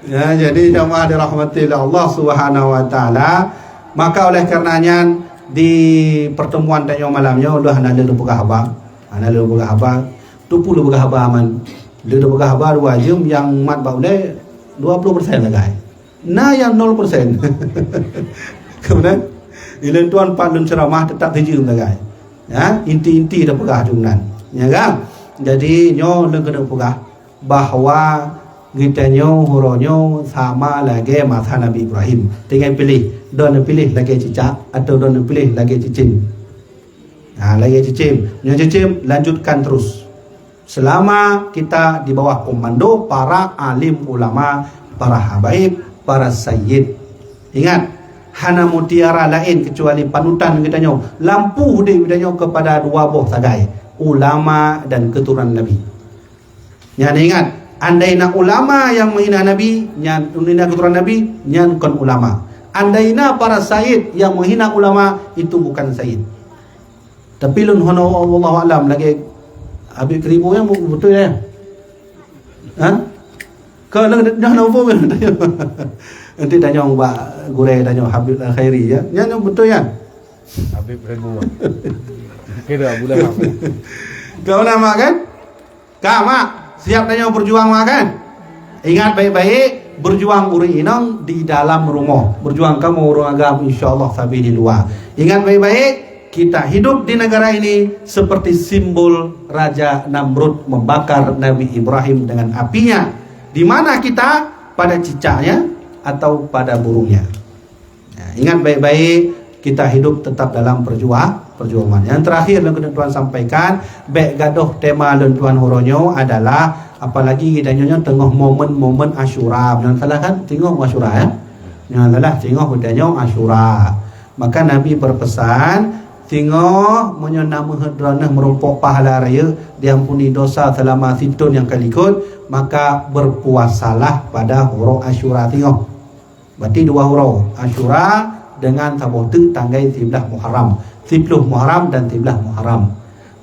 Ya, jadi jamaah dirahmati Allah Subhanahu wa taala. Maka oleh karenanya di pertemuan tanya malamnya udah ada buka khabar. Ada buka khabar. 20 buka khabar man. Dia buka khabar wajib yang mat bau deh 20% lah guys. Nah yang 0%. Kemudian ilen tuan pandun ceramah tetap dijum lah guys. Ya, inti-inti dah pegah jumnan. Ya kan? Jadi nyo kena pegah bahwa Gitanyo huronyo sama lagi masa Nabi Ibrahim. Tinggal pilih, don pilih lagi cicak atau don pilih lagi cicim. Lagi cicim, lanjutkan terus. Selama kita di bawah komando para alim ulama, para habaib, para sayyid. Ingat, hana mutiara lain kecuali panutan gitanyo. Lampu di gitanyo kepada dua buah sagai, ulama dan keturunan Nabi. Yang ingat, andai nak ulama yang menghina Nabi, nyan menghina keturunan Nabi, nyan kon ulama. Andai nak para sayyid yang menghina ulama, itu bukan sayyid. Tapi lun hono wallahu alam lagi habis 1000 yang betul ya. Kau nak apa pun nanti tanya Mbak Gure, tanya Habib Khairi ya. Nyan betul ya. Habib 1000. Kira bulan apa? Kau nama kan? Mak siap tanya berjuang makan. Ingat baik-baik, berjuang uri inang di dalam rumah. Berjuang kamu urung agam insyaallah sabi di luar. Ingat baik-baik, kita hidup di negara ini seperti simbol Raja Namrud membakar Nabi Ibrahim dengan apinya. Di mana kita? Pada cicaknya atau pada burungnya. Nah, ingat baik-baik, kita hidup tetap dalam perjuangan. Yang terakhir yang Tuan sampaikan, baik gaduh tema Tuan Huronyo adalah apalagi kita nyonya tengah momen-momen Asyura. Jangan salah kan tengok Asyura ya. Jangan salah tengok hudanya Asyura. Maka Nabi berpesan tengok menyona menghadranah merumpuk pahala raya diampuni dosa selama situn yang kalikut, maka berpuasalah pada huruf Asyura tengok. Berarti dua huruf Asyura dengan tabuh tu tanggai 13 Muharram. 10 Muharram dan 13 Muharram.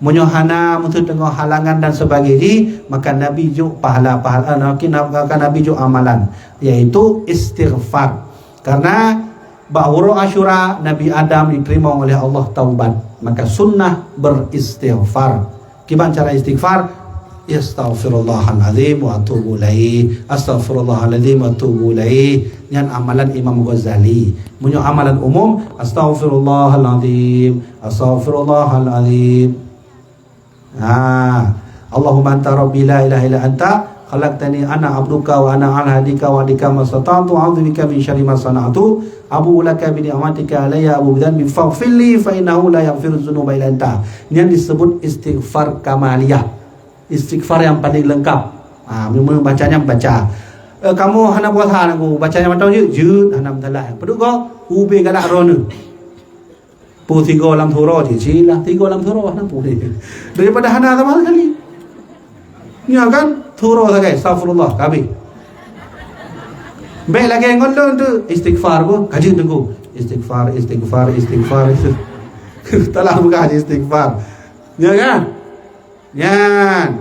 Menyohana untuk tengok halangan dan sebagainya, maka Nabi juk pahala-pahala, maka Nabi juk amalan, yaitu istighfar. Karena bahwa Asyura Nabi Adam diterima oleh Allah taubat, maka sunnah beristighfar. Gimana cara istighfar? Astaghfirullahaladzim wa atubu ilaih, astaghfirullahaladzim wa atubu ilaih. Yang amalan Imam Ghazali. Punya amalan umum, astaghfirullahaladzim, astaghfirullahaladzim. Allahumma anta rabbi la ilaha illa anta khalaqtani ana abduka wa ana ala hadika wa adika mastata'tu a'udzubika min syarri ma sana'tu abu laka bi ni'matika alayya abu bidzanbi faghfirli fa innahu la yaghfiru dzunuba illa anta. Ini yang disebut istighfar kamaliyah, istighfar yang paling lengkap. Bacanya baca. Kamu hana buat hal aku bacanya macam je hana mentalah. Peduk kau ube galak rona. Pu 3 lam thuro je cilah 3 lam thuro hana pu ni. Daripada hana sama sekali. Ya kan? Thuro sagai astagfirullah kabi. Baik lagi ngolon tu istighfar pun kaji tunggu. Istighfar. Telah buka istighfar. Ya kan? Ya,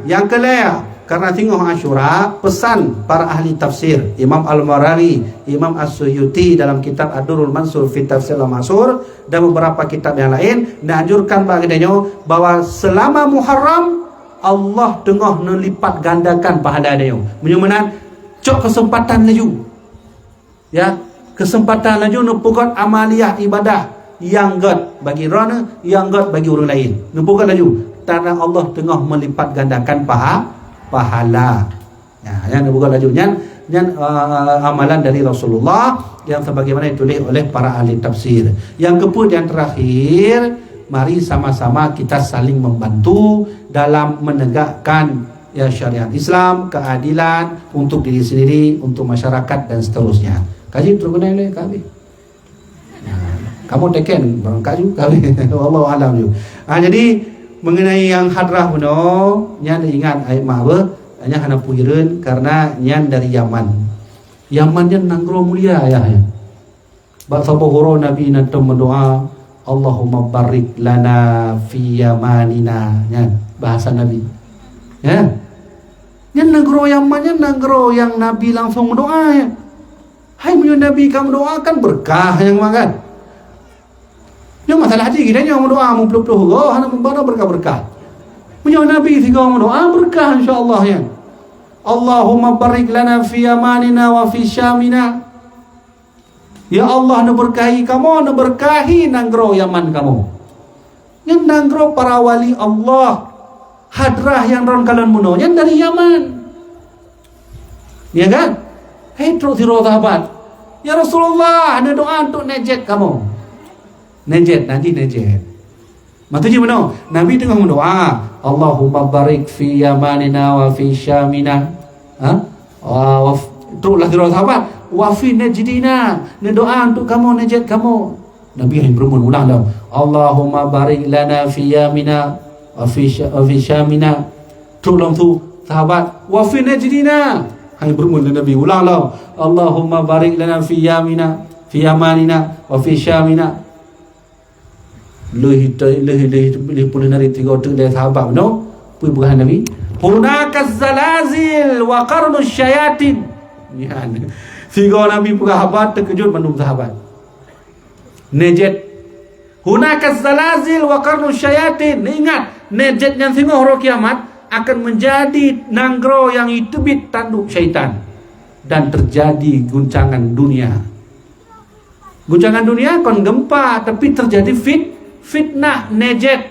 yang kelima karena tengok Asyura, pesan para ahli tafsir Imam Al-Maraghi, Imam As-Suyuti dalam kitab Ad-Durrul Mansur fi Tafsir Al-Mansur dan beberapa kitab yang lain menganjurkan baginda bahwa selama Muharram Allah tengah melipat gandakan pahala dia. Menyumanan cok kesempatan laju. Ya, kesempatan laju nupukan amaliyah ibadah yang god bagi rana, yang god bagi orang lain. Nupukan laju. Karena Allah tengah melipat gandakan pahala. Ya, yang dibuka lajunya amalan dari Rasulullah yang sebagaimana ditulis oleh para ahli tafsir. Yang kemudian terakhir, mari sama-sama kita saling membantu dalam menegakkan syariat Islam, keadilan untuk diri sendiri, untuk masyarakat dan seterusnya. Kaji terkena oleh kami. Kamu teken berangkat juga kami. Wallahu alam juga. Jadi mengenai yang hadrah puno, nyan ingat ayat maha, hanya hana puhireun karena nyan dari Yaman. Yaman nyan nanggro mulia ayahnya. Bak sabohoro Nabi nanti mendoa, Allahumma barik lana fi yamanina. Nyan bahasa Nabi. Ya. Nyan nanggro Yaman, nyan nanggro yang Nabi langsung mendoa ya. Hai punya Nabi kamu doakan berkah yang makan. Yang masalah haji kita yang berdoa mempeluk-peluk hana membara berkah-berkah. Punya Nabi tiga berdoa berkah insya-Allah ya. Allahumma barik lana fi yamanina wa fi syamina. Ya Allah na berkahi kamu, na berkahi nanggro Yaman kamu. Yang nanggro para wali Allah hadrah yang ron kalian muno yang dari Yaman. Ya kan? Hei terus sahabat. Ya Rasulullah, ada doa untuk najet kamu. Najet, nanti najet. Maksudnya mana? Nabi tengah berdoa, Allahumma barik fi yamanina wa fi syamina. Teruslah dirah sahabat, wa fi najdina. Doa untuk kamu, najet kamu. Nabi yang berulang dah. Allahumma barik lana fi yamina wa fi syamina. Teruslah tu sahabat, wa fi najdina. Hai berulang Nabi ulang dah. Allahumma barik lana fi yamina, fi yamanina wa fi syamina. Lebih puluh nari 3 dari sahabat no pui bukan Nabi hunakaz zalazil wa qarnus syayatin. Ya, 3 Nabi bukan sahabat terkejut mandum sahabat. Najet hunakaz zalazil wa qarnus syayatin. Ingat, najet yang singo hari kiamat akan menjadi nanggro yang itebit tanduk syaitan dan terjadi guncangan dunia. Guncangan dunia kon gempa tapi terjadi fitnah najet.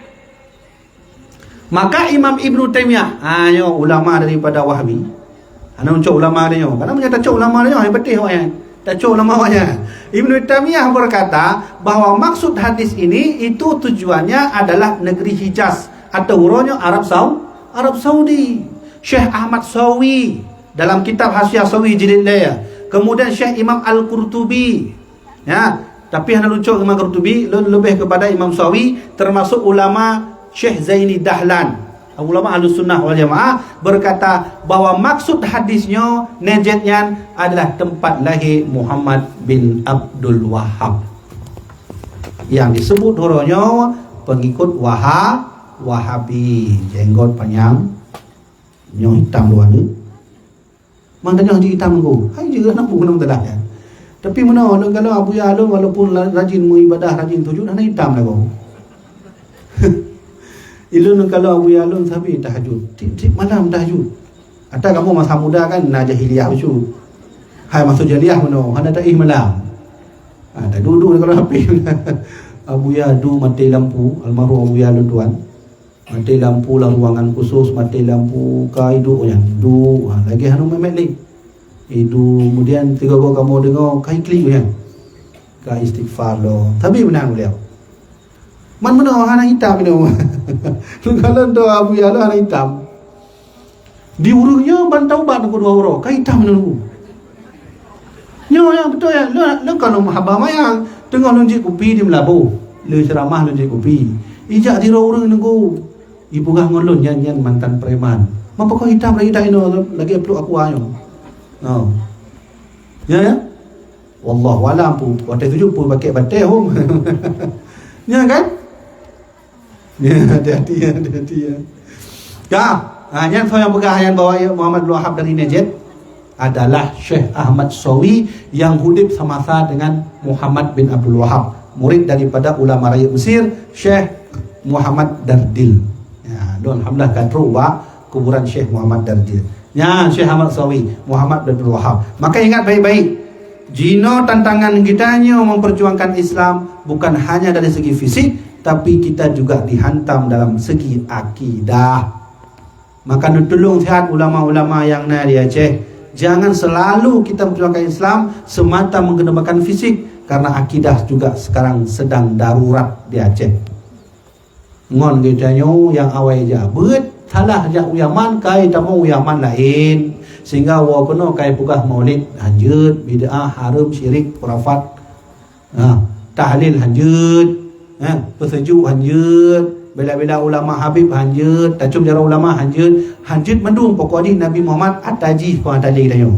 Maka Imam Ibn Taimiyah, ulama daripada Wahhabi. Ana uncuk ulama dia. Karena menyata cuk ulama dia yang betul yang. Tak cukup lama awaknya. Ibnu Taimiyah berkata bahawa maksud hadis ini itu tujuannya adalah negeri Hijaz atau urutnya Arab Saudi. Syekh Ahmad Sawi dalam kitab Hasyiah Sawi jilid dia. Kemudian Syekh Imam Al-Qurtubi. Ya, tapi hanya lucu Imam Qurtubi lebih kepada Imam Sawi, termasuk ulama Syekh Zaini Dahlan. Ulama Ahlussunnah wal Jamaah berkata bahawa maksud hadisnya Najdnya adalah tempat lahir Muhammad bin Abdul Wahhab, yang disebut hurufnya pengikut Wahabi, jenggot panjang, nyong hitam luar ni. Maknanya haji hitam ku. Hai juga nampu nama telah ya. Tapi mana kalau Abu Ya'la walaupun rajin mengibadah, rajin sujud, hanya hitam lah kau. Ilun kalau Abu Ya'la tapi tahajud, tiap malam tahajud. Atau kamu masa muda kan nak jahiliyah tu. Hai masuk jahiliyah mana? Hanya tak malam. Tak duduk kalau api. Abu Ya'la mati lampu, almarhum Abu Ya'la tuan. Mati lampu lah ruangan khusus, mati lampu ka hidup yang hidup. Lagi hanu memek ni. Hidup kemudian tiga gua kamu dengar kai klik kan. Ka istighfar lo. Tapi benar beliau. Man mana hana hitam ni. Kalau tu Abu Ya'la hana hitam. Di urungnya ban taubat aku dua orang. Kai hitam ni. Nyo ya betul ya. Lu kalau mahabah mayang tengah lunjik kopi di Melabu. Lu ceramah lunjik kopi. Ijak di urung nunggu. Ibu gah ngolon nyan mantan preman. Mampu kau hitam lagi dah ino lagi peluk aku ayo. Oh. Ya. Wallahu alam pu. Waktu tu pun pakai batik hom. Ya kan? Ya, hati-hati ya. Yang saya pegahan bahawa Muhammad bin Wahhab dari Najd adalah Syekh Ahmad Sawi yang hidup sama-sama dengan Muhammad bin Abdul Wahhab, murid daripada ulama raya Mesir, Syekh Muhammad Dardil. Ya, alhamdulillah katru wa kuburan Syekh Muhammad Dardil. Ya, Syekh Ahmad Sawi, Muhammad bin Abdul Wahhab. Maka ingat baik-baik, jino tantangan kita memperjuangkan Islam bukan hanya dari segi fisik, tapi kita juga dihantam dalam segi akidah. Maka tolong sihat ulama-ulama yang ada di Aceh, jangan selalu kita memperjuangkan Islam semata mengedepankan fisik, karena akidah juga sekarang sedang darurat di Aceh. Ngon kita yang awal je bet salah je uyaman kai tamu uyaman lain, sehingga wa kono kai pugah maulid hanjut bid'ah haram syirik khurafat, tahlil hanjut, pesejuk hanjut, bela-bela ulama Habib hanjut, tacum jarang ulama hanjut mendung pokok ni Nabi Muhammad atajih ko atajih dayo.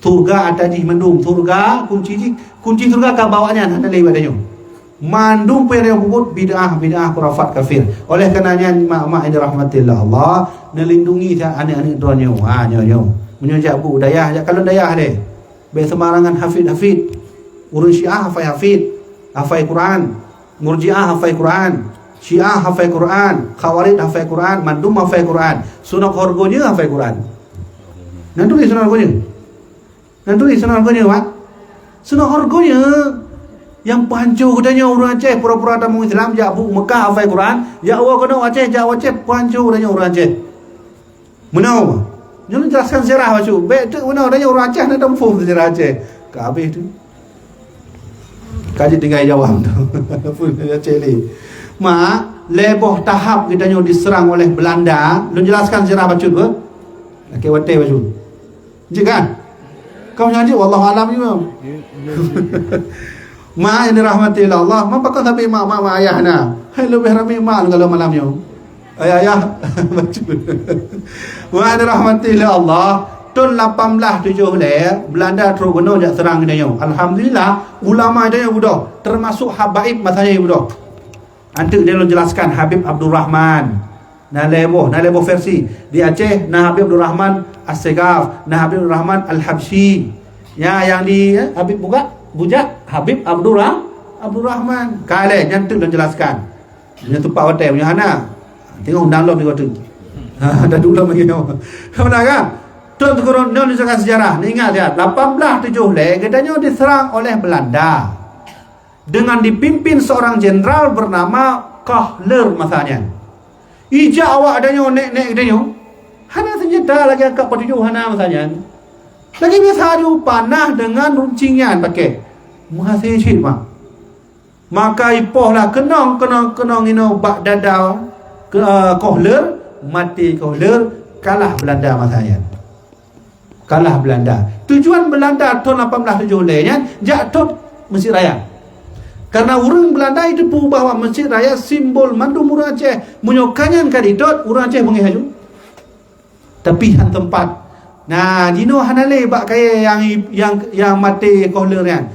Surga atajih mendung, surga kunci surga ka bawanya ada lewat dayo. Mandung perang bubut bid'ah khurafat kafir. Oleh karenanya mak-mak yang dirahmatillah Allah, melindungi anak-anak tuannya. Nyo. Menyejak bu dayah, kalau dayah deh. Be semarangan hafid. Urun Syiah hafai Quran. Murji'ah hafai Quran. Syiah hafai Quran, Khawarij hafai Quran, Mandum hafai Quran, Sunnah Horgonya hafai Quran. Nanti Sunnah Horgonya, Pak. Sunnah Horgonya yang pancur katanya orang Aceh pura-pura tamu Islam jak bu Mekah hafai Quran, jak awak kena Aceh, jak Aceh pancur katanya orang Aceh. Menau. Jangan jelaskan sejarah bacu. Baik tu menau katanya orang Aceh nak tempuh sejarah Aceh. Ka habis tu. Kaji tinggal jawab tu. Pun Aceh ni. Mak, leboh tahap kita diserang oleh Belanda. Lu jelaskan sejarah bacut ke? Laki wate bacut. Cik kan? Kau nyanyi wallahu alam ni mam. Mak yang dirahmati Allah, mak pakai tapi mak ayah na. Hai lebih ramai mak kalau malam ni. Ayah bacut. Mak yang dirahmati Allah. Tahun 1817 Belanda terus kena jak serang kita. Alhamdulillah ulama dia budak, termasuk habaib masanya budak. Nanti dia jelaskan Habib Abdul Rahman Nalebo versi di Aceh, Habib Abdul Rahman As-Segaf, Habib Abdul Rahman Al-Habsyi. Ya, yang di Habib Bujak Habib Abdul Rahman. Kale nanti dia jelaskan. Dia tupak hotel punya anak. Tengok download di hotel. Dah dulu lagi. Benar kan? Tuan turun dia jelaskan sejarah. Ni ingat dia 1817 katanya diserang oleh Belanda dengan dipimpin seorang jenderal bernama Kahler masanya. Ija awak adanya nek-nek adanya. Hana senjata lagi akak petujuh hana masanya. Lagi biasa ju panah dengan runcingnya pakai. Masih cip mak. Maka ipoh lah kenong ino bak dada kohler mati kohler kalah Belanda masanya. Kalah Belanda. Tujuan Belanda tahun 1870 nya jatuh Mesir Raya. Karena orang Belanda itu pu bahwa Mesir Raya simbol mandu orang Aceh menyokanyan kadidot orang Aceh mengihaju. Tapi han tempat. Nah, dino hanale bak kaya yang mati kohler kan.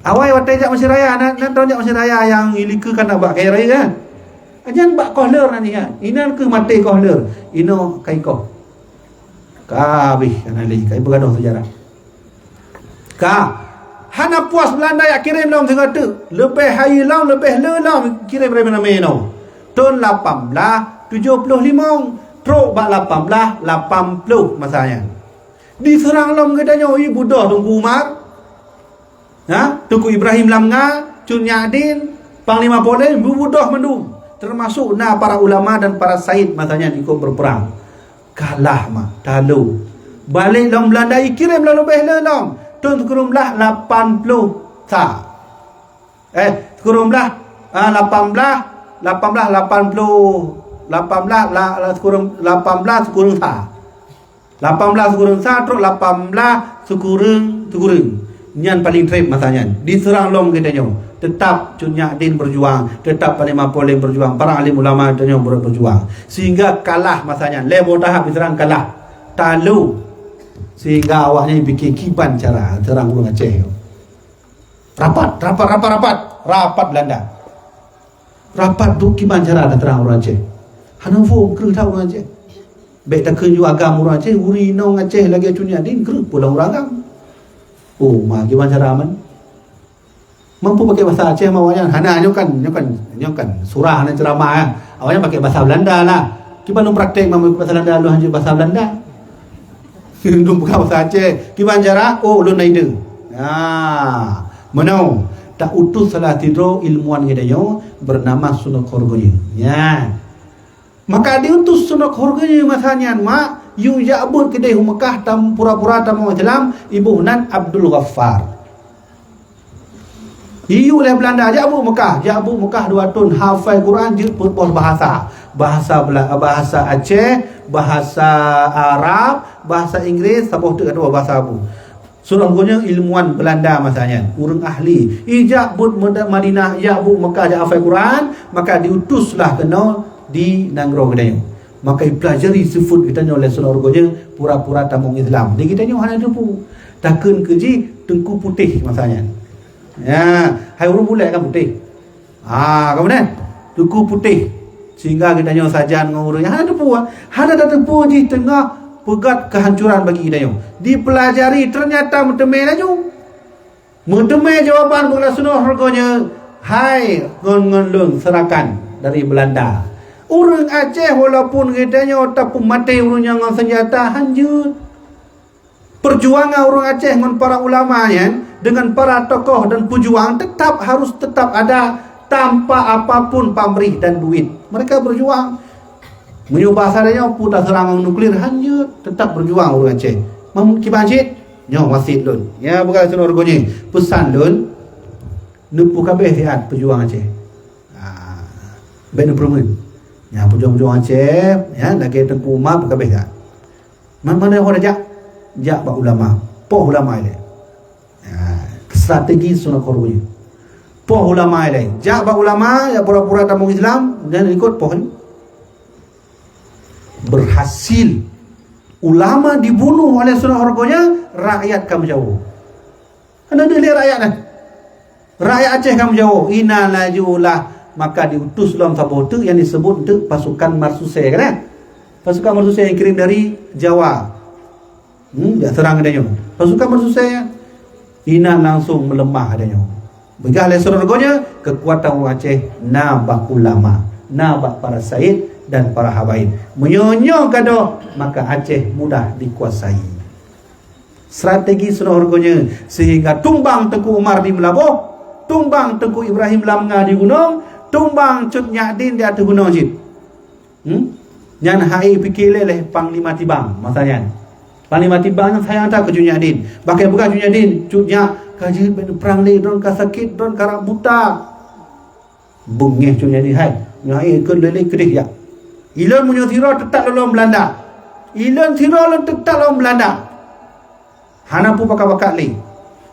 Awai watai jak Mesir Raya nan tahu jak Mesir Raya yang ilikukan bak kaya raya kan. Ajan bak kohler nanti kan. Inan ke mati kohler. Ino kai koh. Kabih hanale kai bergaduh sejarah. Hana puas Belanda ya kirim dalam tengah tu. Lebih hari lau, lebih lelau kirim dari mana meno. Tahun 1875, truk bak 1880 masanya. Diserang lam katanya ibu dah Tunggu Umar. Tunggu Ibrahim Lamnga, Cun Yadin, Panglima Polen, ibu dah mendung. Termasuk para ulama dan para said masanya ikut berperang. Kalah mah, talu. Balik dalam Belanda kirim lalu lebih lelau. Tahun kurumlah 80 sa. Kurumlah 18 kurung sa. 18 kurung sa terus 18 kurung. Nyan paling trip masanya. Diserang lom katanya. Tetap Cun Yadin berjuang, tetap Panglima Polen berjuang, para alim ulama katanya berjuang. Sehingga kalah masanya. Level tahap diserang kalah. Talu. Sehingga awaknya bikin kiban cara terang orang Aceh. Rapat Belanda. Rapat tu kiban cara terang orang Aceh. Hanovo kerut orang Aceh. Baik tak kerja agam orang Aceh, uri nong Aceh lagi Cun Yadin kerut pulang orang agam. Oh, mah kiban cara aman. Mampu pakai bahasa Aceh awaknya. Hana nyokan surah dan ceramah. Awaknya pakai bahasa Belanda lah. Kiban nong praktek mampu bahasa Belanda lu hanya bahasa Belanda. Dum buka bahasa Aceh. Kiban cara? Oh, lu naide. Mana? Tak utus salah tidur ilmuwan gedayo bernama Sunok Horgoye. Ya. Maka diutus Sunok Horgoye masanya mak yu jabut kedai Mekah tam pura-pura tam Islam ibu nan Abdul Ghaffar. Iu oleh Belanda jabut Mekah 2 tahun hafal Quran je pun bahasa Aceh, bahasa Arab, bahasa Inggeris, sabuh tu kedua bahasa Abu. Surahnya ilmuwan Belanda masanya, urang ahli. Ijak bud Madinah, ijak bud Mekah jak hafal Quran, maka diutuslah kena di Nanggro katanya. Maka dipelajari sifat katanya oleh surahnya pura-pura tamung Islam. Dia katanya hana depu. Takun keji tengku putih masanya. Ya, hai urang bulat kan putih. Kemudian tengku putih. Sehingga kita nyo sajan ngurusnya hana tepu di tengah pegat kehancuran bagi kita nyo. Dipelajari ternyata mentemai laju. Mentemai jawapan bukan sunnah harganya. Hai ngon serakan dari Belanda. Orang Aceh walaupun kita nyo tapi mati urangnya ngon senjata hanjut. Perjuangan orang Aceh dengan para ulamanya dengan para tokoh dan pejuang tetap ada tanpa apapun pamrih dan duit. Mereka berjuang. Menyubah sadanya putar serangan nuklir hanyut. Tetap berjuang orang Aceh. Kiban cik? Nyo wasit lun. Ya bukan senor gonye. Pesan lun. Nupu kabeh sihat pejuang Aceh. Baik numprumen. Ya pejuang Aceh. Ya lagi Tengku Umar kabeh sihat. Mana orang jak? Jak pak ulama. Poh ulama ini. Strategi Sunok Horgoye. Poh ulama lain. Jak ulama yang pura-pura tamung Islam dan ikut poh ni. Berhasil. Ulama dibunuh oleh Sunok Horgoye, rakyat kamu jauh. Anda lihat rakyat kan? Rakyat Aceh kamu jauh. Ina lajulah. Maka diutus dalam sabuh tu yang disebut tu pasukan Marsusai kan? Pasukan Marsusai yang kirim dari Jawa. Dia serang adanya. Pasukan Marsusai Ina langsung melemah adanya. Begah oleh surgonya kekuatan orang Aceh nabak ulama, nabak para said dan para habaib. Menyonyo kado maka Aceh mudah dikuasai. Strategi surgonya sehingga tumbang Tengku Umar di Melabuh, tumbang Tengku Ibrahim Lamnga di gunung, tumbang Cun Yadin di atas gunung Jid. Yang hai fikir leh Panglima Tibang masanya. Panglima tibanya saya hantar ke Cunya Din. Pakai bukan Cunya Din, Cunya kaji perang ni don ka sakit don karak buta. Bungih Cunya Din hai. Nyai ke lele kedih ya. Ilon munyo thiro tetap dalam Belanda. Ilon thiro tetap dalam Belanda. Hana pu pakai li.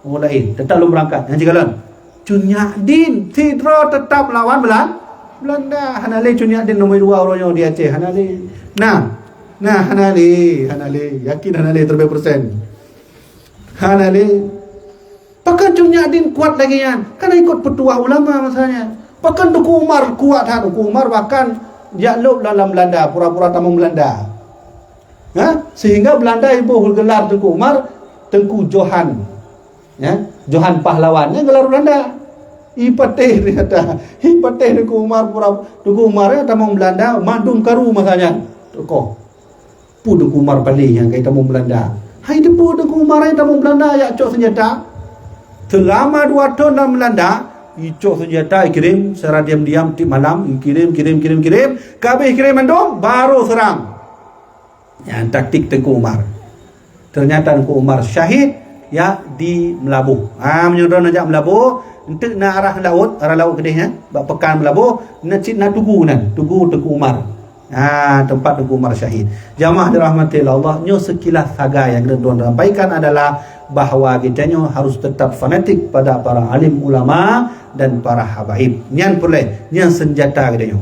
Mulai tetap belum berangkat. Yang jalan. Cunya Din thiro tetap lawan Belanda. Hana le Cunya Din nombor 2 orangnya di Aceh. Hana le. Nah, Hanali, yakin Hanali terbaik persen. Hanali, pakai Cunya Din kuat lagi kan? Karena ikut petua ulama masalahnya. Bahkan Tuku Umar kuat, Tuku Umar bahkan jakluk dalam Belanda, pura-pura tamu Belanda. Sehingga Belanda ibu gelar Tuku Umar Tengku Johan, Johan pahlawannya gelar Belanda. Ipateh ternyata, Ipateh Tuku Umar Tuku Umar tamu Belanda, Mandung Karu masalahnya. Tuku. Pudu Kumar balik yang kait tamu Belanda. Hai tu pudu Kumar yang tamu Belanda ya cok senjata. Selama 2 tahun dalam Belanda, cok senjata kirim secara diam-diam di malam kirim. Kabeh kirim mandong baru serang. Yang taktik Tengku Umar. Ternyata Tengku Umar syahid ya di Melabuh. Menyodor najak Melabuh, entek na arah laut kedihnya, bak pekan Melabuh, nak tugu Tengku Umar. Tempat Tengku Umar syahid. Jamaah dirahmati Allah, nyo sekilas saga yang tuan sampaikan adalah bahawa kita nyo harus tetap fanatik pada para alim ulama dan para habaib. Nyan pulai, nyan senjata kita nyo.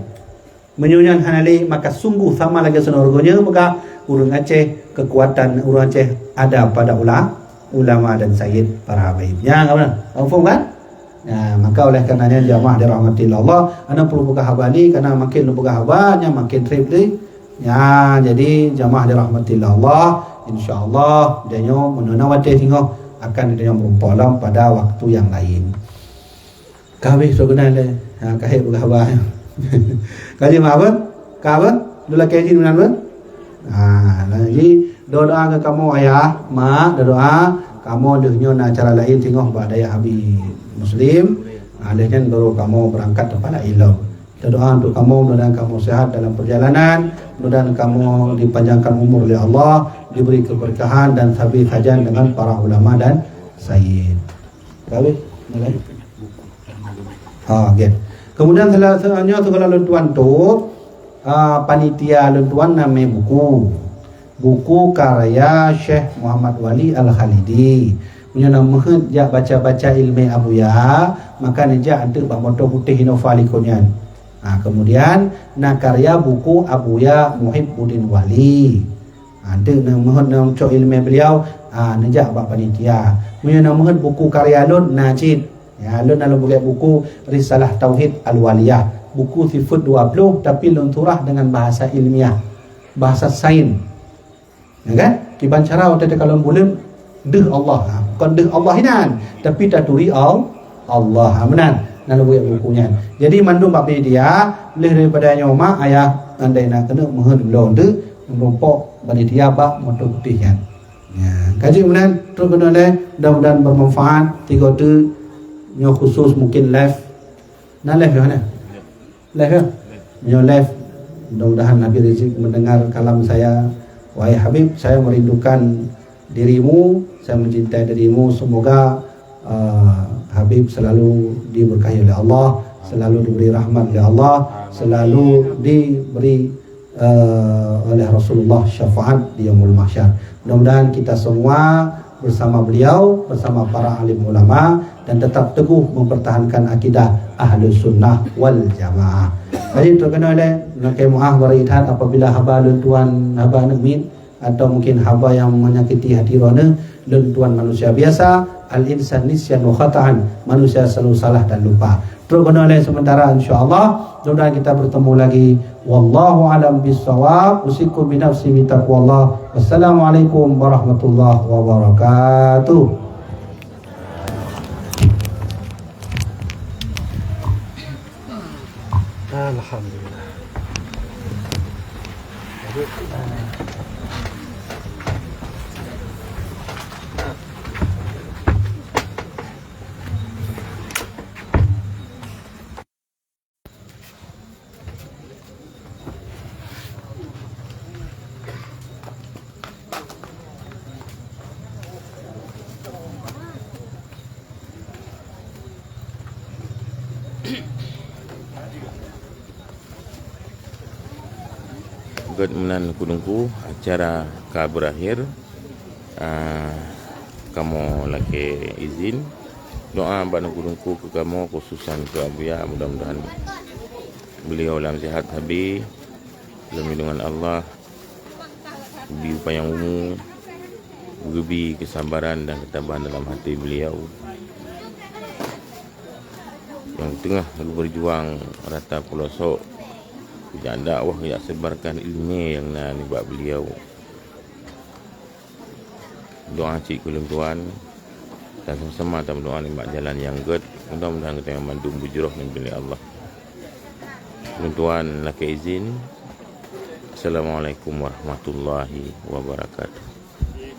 Menyunyan hanali maka sungguh sama lagi senorgonya maka urang Aceh, kekuatan urang Aceh ada pada ulama dan sayyid para habaib. Yang apa? Faham kan? Maka oleh karenanya jamaah dirahmati Allah, ana perlu buka habani karena makin buka habanya makin tripli. Jadi jamaah dirahmati Allah, insyaallah danyo menunawate tengok akan danyo merumpalam pada waktu yang lain. Kawih so kenal le. Kahit buka habanya. Kaji apa? Kawan, dulu kaji dengan apa? Lagi doa ke kamu ayah, mak, doa kamu denyo na acara lain tengok pada daya habis Muslim, alihnya baru kamu berangkat kepada ilmu. Kita doa untuk kamu, mudah-mudahan kamu sehat dalam perjalanan, mudah-mudahan kamu dipanjangkan umur oleh Allah, diberi keberkahan dan sabit hajan dengan para ulama dan sayyid. Kawih, mulai. Okay. Kemudian selanjutnya segala lentuan tu, panitia lentuan namanya buku karya Syekh Muhammad Wali Al-Khalidi. Punya nama jak baca-baca ilmu abuya, maka nejak ada bermotor putih inovalikonya. Kemudian nak karya buku Abuya Muhibbuddin Wali. Ada nama cok ilmu beliau, nejak bak panitia. Punya nama buku karya Lun Najid. Ya, Lun dalam buku Risalah Tauhid Al-Waliyah. Buku sifat 20 tapi lunturah dengan bahasa ilmiah, bahasa sains. Ya kan? Kiban cara waktu kalau bulan deh Allah. Bukan deh Allah hinan, tapi taturi Allah. Menan nak buat bukunya. Jadi mandum bab dia lebih daripada nyoma ayah andai nak kena mohon belum tu merumpok bagi dia bab motor putihnya. Ya, kaji menan terus kena le, mudah-mudahan bermanfaat. Tiga tu nyo khusus mungkin live. Nah live mana? Live ya? Nyo live. Mudah-mudahan Nabi Rizik mendengar kalam saya. Wahai Habib, saya merindukan dirimu, saya mencintai dirimu. Semoga Habib selalu diberkahi oleh Allah, selalu diberi rahmat oleh Allah, selalu diberi oleh Rasulullah syafaat di yaumul mahsyar. Mudah-mudahan kita semua bersama beliau, bersama para alim ulama dan tetap teguh mempertahankan akidah Ahlus Sunnah wal Jamaah. Jadi terkena oleh nak maaf beritan apabila haba lentuan haba nemin atau mungkin haba yang menyakiti hati rona, lentuan manusia biasa, al-insan nisyan wa khata'an, manusia selalu salah dan lupa. Terkena oleh sementara insyaallah, mudah-mudahan kita bertemu lagi. Wallahu alam bissawab. Usikum bi nafsi bi taqwallah. Wassalamualaikum warahmatullahi wabarakatuh. Alhamdulillah. Good menan kudungku acara ka berakhir. Kamu lagi izin doa bana kudungku ke kamu khususan ke Abuya, mudah-mudahan beliau dalam sihat habis dalam lindungan Allah, ubi upayang umum, ubi kesabaran dan ketabahan dalam hati beliau yang tengah berjuang rata pelosok kerja dakwah, kerja sebarkan ilmu yang nak buat beliau. Doa cik kulim tuan dan sama-sama kita berdoa ni jalan yang good, mudah-mudahan kita yang mandu bujurah min bilik Allah. Tuan laki izin. Assalamualaikum warahmatullahi wabarakatuh.